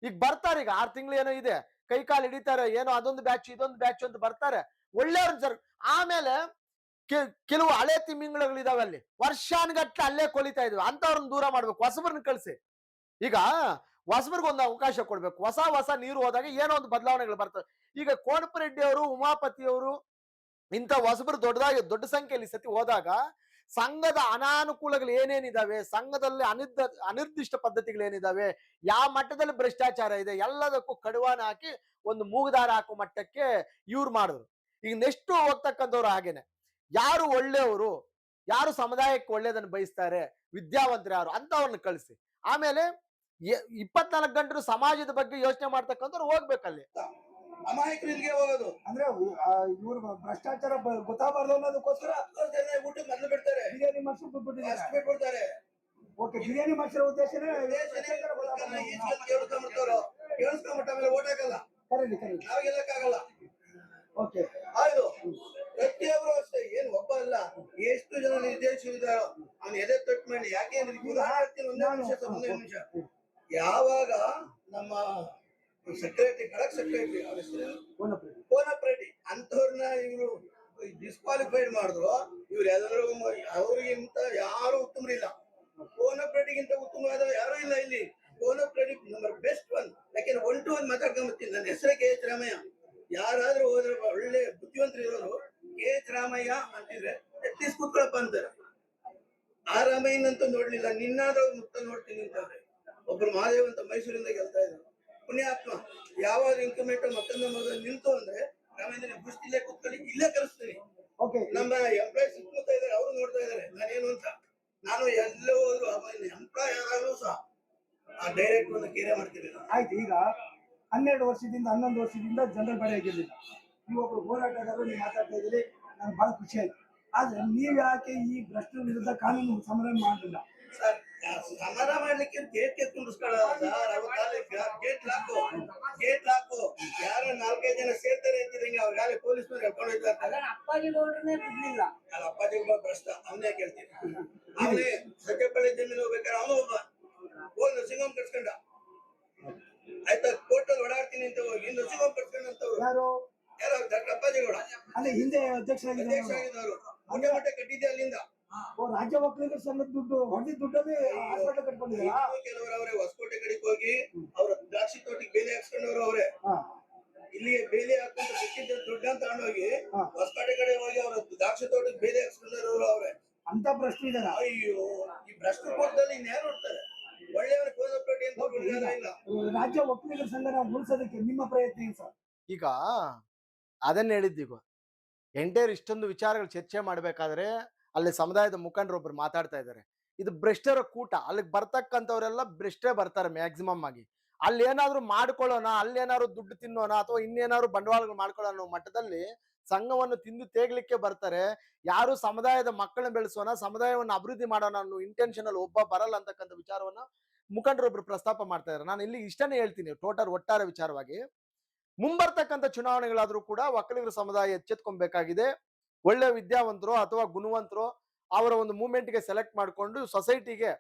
ಈಗ ಬರ್ತಾರೆ, ಈಗ 6 ತಿಂಗಳು ಏನೋ ಇದೆ, ಕೈ ಕಾಲು ಹಿಡಿತಾರೆ, ಏನೋ ಅದೊಂದು ಬ್ಯಾಚ್ ಇದೊಂದು ಬ್ಯಾಚ್ ಅಂತ ಬರ್ತಾರೆ, ಒಳ್ಳೆಯವ್ರ ಸರ್. ಆಮೇಲೆ ಕೆಲವು ಹಳೆ ತಿಮ್ಮಿಂಗಳಿದಾವೆ ಅಲ್ಲಿ, ವರ್ಷಾನ್ಗಟ್ಲೆ ಅಲ್ಲೇ ಕೊಲಿತಾ ಇದ್ವಿ. ಅಂತವ್ರನ್ನ ದೂರ ಮಾಡ್ಬೇಕು, ಹೊಸಬ್ರನ್ನ ಕಳಿಸಿ. ಈಗ ಹೊಸಬ್ರಿಗೆ ಒಂದು ಅವಕಾಶ ಕೊಡ್ಬೇಕು. ಹೊಸ ಹೊಸ ನೀರು ಹೋದಾಗ ಏನೋ ಒಂದು ಬದಲಾವಣೆಗಳು ಬರ್ತವೆ. ಈಗ ಕೋನಪ್ಪರೆಡ್ಡಿ ಅವರು, ಉಮಾಪತಿ ಅವರು, ಇಂಥ ಹೊಸಬ್ರು ದೊಡ್ಡ ಸಂಖ್ಯೆಯಲ್ಲಿ ಸತಿ ಹೋದಾಗ ಸಂಘದ ಅನಾನುಕೂಲಗಳು ಏನೇನಿದಾವೆ, ಸಂಘದಲ್ಲಿ ಅನಿರ್ದಿಷ್ಟ ಪದ್ಧತಿಗಳು ಏನಿದಾವೆ, ಯಾವ ಮಟ್ಟದಲ್ಲಿ ಭ್ರಷ್ಟಾಚಾರ ಇದೆ, ಎಲ್ಲದಕ್ಕೂ ಕಡಿವಾಣ ಹಾಕಿ ಒಂದು ಮೂಗುದಾರ ಹಾಕುವ ಮಟ್ಟಕ್ಕೆ ಇವ್ರು ಮಾಡಿದ್ರು. ಈಗ ನೆಕ್ಸ್ಟ್ ಹೋಗ್ತಕ್ಕಂಥವ್ರು ಹಾಗೇನೆ, ಯಾರು ಒಳ್ಳೆಯವರು, ಯಾರು ಸಮುದಾಯಕ್ಕೆ ಒಳ್ಳೇದನ್ನು ಬಯಸ್ತಾರೆ, ವಿದ್ಯಾವಂತರು ಯಾರು ಅಂತವ್ರನ್ನ ಕಳಿಸಿ. ಆಮೇಲೆ 24 ಗಂಟೆ ಸಮಾಜದ ಬಗ್ಗೆ ಯೋಚನೆ ಮಾಡ್ತಕ್ಕಂಥವ್ರು ಹೋಗ್ಬೇಕಲ್ಲಿ. ಅಮಾಯಕರು ಇಲ್ಲಿಗೆ ಹೋಗೋದು ಅಂದ್ರೆ ಇವ್ರು ಭ್ರಷ್ಟಾಚಾರ ಗೊತ್ತಾಗಬಾರ್ದು ಅನ್ನೋದಕ್ಕೋಸ್ಕರ ಊಟಕ್ಕೆ ಮೊದಲು ಬಿಡ್ತಾರೆ, ಬಿರಿಯಾನಿ ಮಾಡ್ಸಿ ಬಿಟ್ಬಿಟ್ಟಿದ್ದಾರೆ. ಅಷ್ಟು ಬಿಟ್ಬಿಡ್ತಾರೆ. ಓಕೆ, ಬಿರಿಯಾನಿ ಮಾಡ್ಸಿರೋ ಉದ್ದೇಶನೇ ಕೇಳಿಸ್ಕೊಂಬಿಟ್ಟ ಮೇಲೆ ಓಟ್ ಹಾಕಲ್ಲ, ಕರೀಲಿ. ನಾವು ಗೆಲ್ಲಕ್ಕಾಗಲ್ಲ. ಓಕೆ, ಆಯ್ತು, ಪ್ರತಿಯೊಬ್ರು ಅಷ್ಟೇ, ಏನ್ ಒಬ್ಬ ಅಲ್ಲ, ಎಷ್ಟು ಜನ ನಿರ್ದೇಶಕರಿದ್ದಾರೋ ಅವ್ನು ಎದೆ ತಟ್ಟು ಮಾಡಿ. ಯಾಕೆ ಅಂದ್ರೆ ಒಂದೇ ನಿಮಿಷ ಯಾವಾಗ ನಮ್ಮ ಸೆಕ್ರೆಟರಿ, ಖಡಕ್ ಸೆಕ್ರೆಟರಿ, ಅವ್ರ ಹೆಸರು ಕೋನಪ್ಪರೆಡ್ಡಿ ಅಂತವ್ರನ್ನ ಇವರು ಡಿಸ್ಕ್ವಾಲಿಫೈಡ್ ಮಾಡಿದ್ರು, ಇವ್ರು ಯಾವ್ದಾದ್ರು ಅವ್ರಿಗಿಂತ ಯಾರು ಉತ್ತಮರಿಲ್ಲ. ಕೋನಪ್ಪರೆಡ್ಡಿಗಿಂತ ಉತ್ತಮವಾದ ಯಾರು ಇಲ್ಲ ಇಲ್ಲಿ. ಕೋನಪ್ಪರೆಡ್ಡಿ ನಂಬರ್ ಬೆಸ್ಟ್ ಒನ್. ಯಾಕೆಂದ್ರೆ 1 to 1 ಮಾತಾಡ್ಕೊಂಬತ್ತೀನಿ. ನನ್ನ ಹೆಸರೇ KH ರಾಮಯ್ಯ. ಯಾರಾದ್ರೂ ಹೋದ್ರೆ ಒಳ್ಳೆ ಬುದ್ಧಿವಂತರು ಇರೋರು KH ರಾಮಯ್ಯ ಅಂತಿದ್ರೆ ಎತ್ತಿಸ್ ಕೂತ್ಕೊಳಪ್ಪ ಅಂತಾರೆ. ಆ ರಾಮಯ್ಯನಂತೂ ನೋಡ್ಲಿಲ್ಲ, ನಿನ್ನಾದ್ರೂ ಮುತ್ತ ನೋಡ್ತೀನಿ ಅಂತವ್ರೆ. ಒಬ್ರು ಮಹಾದೇವ್ ಅಂತ ಮೈಸೂರಿಂದ ಗೆಲ್ತಾ ಇದ್ರು, ಪುಣ್ಯಾತ್ಮ. ಯಾವಾಗ ಇನ್ಕಮೆಂಟ್ ಮತ್ತೊಂದು ಮೊದಲು ನಿಲ್ತು ಅಂದ್ರೆ ರಾಮೇಂದ್ರ ಕುಸ್ತಿಲ್ಲೇ ಕೂತ್ಕೊಳ್ಳಿ, ಇಲ್ಲೇ ಕಲಿಸ್ತೀನಿ. ಓಕೆ. ನಮ್ಮ ಎಂಪ್ಲಾಯ್ ಸುತ್ತಮುತ್ತ ಇದಾರೆ, ಅವರು ನೋಡ್ತಾ ಇದಾರೆ ನಾನೇನು ಅಂತ. ನಾನು ಎಲ್ಲೇ ಹೋದ್ರು ಎಂಪ್ಲಾಯ್ ಯಾರಾಗಲೂ ಸಹ ಆ ಡೈರೆಕ್ಟ್ ಒಂದು ಕೇರೆ ಮಾಡ್ತೀನಿ. ಆಯ್ತು, ಈಗ 11 ವರ್ಷದಿಂದ ಜನರಲ್ ಬಾಡಿ ಆಗಿರ್ಲಿಲ್ಲ. ನೀವೊಬ್ರು ಹೋರಾಟಗಾರರು, ನೀವು ಮಾತಾಡ್ತಾ ಇದ್ದೀರಿ, ನನಗೆ ಬಹಳ ಖುಷಿ ಆಯ್ತು. ಆದ್ರೆ ನೀವ್ ಯಾಕೆ ಈ ಭ್ರಷ್ಟರ ವಿರುದ್ಧ ಕಾನೂನು ಸಮರ ಮಾಡಲಿಲ್ಲ? ಸರ್, ಸಮರ ಮಾಡ್ಲಿಕ್ಕೆ ಗೇಟ್ ಕುಂಡಿಸ್ಕೊಳ್ಳೋದ ಸರ್. ಗೇಟ್ ಲಾಕು ಯಾರೋ 4-5 ಜನ ಸೇರ್ತಾರೆ ಅಂತಿದಂಗೆ ಅವ್ರಿಗಾಲೆ ಪೊಲೀಸ್ನವ್ರು ಹೇಳ್ಕೊಂಡು ಹೋಗ್ತಾರೆ. ಅಪ್ಪಾಜಿ ಗೌಡ್ರನ್ನೇ ಬಿಡ್ಲಿಲ್ಲ. ನಾನು ಅಪ್ಪಾಜಿ ಭ್ರಷ್ಟ, ಅವನೇ ಕೇಳ್ತೀನಿ. ಅವನೇ ಸತ್ಯಪಳ್ಳಿ ಜಮೀನು ಹೋಗ್ಬೇಕಾದ್ರೆ ಅವನು ಒಬ್ಬ ಹೋಗಿ ನರಸಿಂಹಂ ಕಟ್ಸ್ಕೊಂಡ. ಆಯ್ತಾ, ಕೋರ್ಟಲ್ಲಿ ಓಡಾಡ್ತೀನಿ ಅಂತ ಹೋಗಿ ನರಸಿಂಹಂ ಕಟ್ಸ್ಕೊಂಡಂತವ್ರು ಯಾರು ಡಾಕ್ಟರ್ ಅಪ್ಪಾಜಿ ಗೌಡ ಅಲ್ಲಿ ಹಿಂದೆ ಅಧ್ಯಕ್ಷರಾಗಿದ್ದಾರೆ. ಅಧ್ಯಕ್ಷರಾಗಿದ್ದವರು. ಮೊಟ್ಟೆ ಕಟ್ಟಿದ್ದೆ ಅಲ್ಲಿಂದ. ರಾಜ್ಯ ಒಕ್ಕಲಿಗರ ಸಂಘದ ದುಡ್ಡು ಹೊಡೆದ ದುಡ್ಡಲ್ಲಿ ಹಾಸ್ಪಿಟಲ್ ಕಟ್ಕೊಂಡಿದ್ದೀರಾ? ಕೆಲವರು ಅವರೇ ಹೊಸಕೋಟೆ ಕಡೆಗೆ ಹೋಗಿ ಅವ್ರ ದ್ರಾಕ್ಷಿ ತೋಟಿಗೆ ಬೇಲಿ ಹಾಕ್ಸ್ಕೊಂಡವ್ರು ಅವರೇ. ಇಲ್ಲಿ ಬೇಲಿ ಹಾಕೊಂಡು ಸಿಕ್ಕಿದ್ದ ದುಡ್ಡು ಅಂತ ತಗೊಂಡೋಗಿ ಹೊಸಕೋಟೆ ಕಡೆ ಹೋಗಿ ಅವ್ರ ದ್ರಾಕ್ಷಿ ತೋಟಕ್ಕೆ ಬೇಲಿ ಹಾಕ್ಸ್ಕೊಂಡವ್ರು ಅವರೇ. ಅಂತ ಭ್ರಷ್ಟ ಇದಾರ. ಅಯ್ಯೋ, ಈ ಭ್ರಷ್ಟ ಕೂಟದಲ್ಲಿ ಇನ್ಯಾರು ನೋಡ್ತಾರೆ? ಒಳ್ಳೆಯವರ ಕೋನಪ್ಪರೆಡ್ಡಿ ಅಂತ ಇಲ್ಲ. ರಾಜ್ಯ ಒಕ್ಕಲಿಗರ ಸಂಘನ ಉಳಿಸೋದಕ್ಕೆ ನಿಮ್ಮ ಪ್ರಯತ್ನ ಏನು ಸರ್? ಈಗ ಅದನ್ನ ಹೇಳಿದ್ದೀಗ ಎಂಟೈರ್ ಇಷ್ಟೊಂದು ವಿಚಾರಗಳು ಚರ್ಚೆ ಮಾಡ್ಬೇಕಾದ್ರೆ ಅಲ್ಲಿ ಸಮುದಾಯದ ಮುಖಂಡರೊಬ್ರು ಮಾತಾಡ್ತಾ ಇದ್ದಾರೆ, ಇದು ಭ್ರಷ್ಟರ ಕೂಟ, ಅಲ್ಲಿಗೆ ಬರ್ತಕ್ಕಂಥವ್ರೆಲ್ಲ ಭ್ರಷ್ಟೇ ಬರ್ತಾರೆ ಮ್ಯಾಕ್ಸಿಮಮ್ ಆಗಿ. ಅಲ್ಲಿ ಏನಾದ್ರು ಮಾಡ್ಕೊಳ್ಳೋಣ, ಅಲ್ಲೇನಾದ್ರು ದುಡ್ಡು ತಿನ್ನೋಣ, ಅಥವಾ ಇನ್ನೇನಾದ್ರು ಬಂಡವಾಳಗಳು ಮಾಡ್ಕೊಳ್ಳೋಣ ಅನ್ನೋ ಮಟ್ಟದಲ್ಲಿ ಸಂಘವನ್ನು ತಿಂದು ತೇಗ್ಲಿಕ್ಕೆ ಬರ್ತಾರೆ. ಯಾರು ಸಮುದಾಯದ ಮಕ್ಕಳನ್ನ ಬೆಳೆಸೋಣ, ಸಮುದಾಯವನ್ನು ಅಭಿವೃದ್ಧಿ ಮಾಡೋಣ ಅನ್ನೋ ಇಂಟೆನ್ಷನ್ ಅಲ್ಲಿ ಒಬ್ಬ ಬರಲ್ಲ ಅಂತಕ್ಕಂಥ ವಿಚಾರವನ್ನ ಮುಖಂಡರೊಬ್ರು ಪ್ರಸ್ತಾಪ ಮಾಡ್ತಾ ಇದ್ದಾರೆ. ನಾನು ಇಲ್ಲಿ ಇಷ್ಟನ್ನೇ ಹೇಳ್ತೀನಿ, ಒಟ್ಟಾರೆ ವಿಚಾರವಾಗಿ ಮುಂಬರ್ತಕ್ಕಂಥ ಚುನಾವಣೆಗಳಾದ್ರೂ ಕೂಡ ಒಕ್ಕಲಿಗರ ಸಮುದಾಯ ಎಚ್ಚೆತ್ಕೊಬೇಕಾಗಿದೆ. ಒಳ್ಳೆ ವಿದ್ಯಾವಂತರು ಅಥವಾ ಗುಣವಂತರು ಅವರ ಒಂದು ಮೂವ್ಮೆಂಟ್ಗೆ ಸೆಲೆಕ್ಟ್ ಮಾಡಿಕೊಂಡು ಸೊಸೈಟಿಗೆ,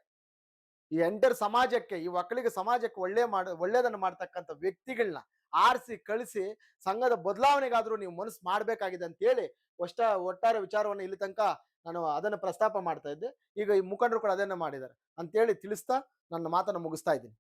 ಈ ಎಂಟರ್ ಸಮಾಜಕ್ಕೆ, ಈ ಒಕ್ಕಲಿಗ ಸಮಾಜಕ್ಕೆ ಒಳ್ಳೇದನ್ನು ಮಾಡ್ತಕ್ಕಂಥ ವ್ಯಕ್ತಿಗಳನ್ನ ಆರಿಸಿ ಕಳಿಸಿ ಸಂಘದ ಬದಲಾವಣೆಗಾದ್ರೂ ನೀವು ಮನಸ್ಸು ಮಾಡ್ಬೇಕಾಗಿದೆ ಅಂತ ಹೇಳಿ ಒಟ್ಟಾರೆ ವಿಚಾರವನ್ನು ಇಲ್ಲಿ ತನಕ ನಾನು ಅದನ್ನು ಪ್ರಸ್ತಾಪ ಮಾಡ್ತಾ ಇದ್ದೆ. ಈಗ ಈ ಮುಖಂಡರು ಕೂಡ ಅದನ್ನ ಮಾಡಿದ್ದಾರೆ ಅಂತೇಳಿ ತಿಳಿಸ್ತಾ ನನ್ನ ಮಾತನ್ನು ಮುಗಿಸ್ತಾ ಇದ್ದೀನಿ.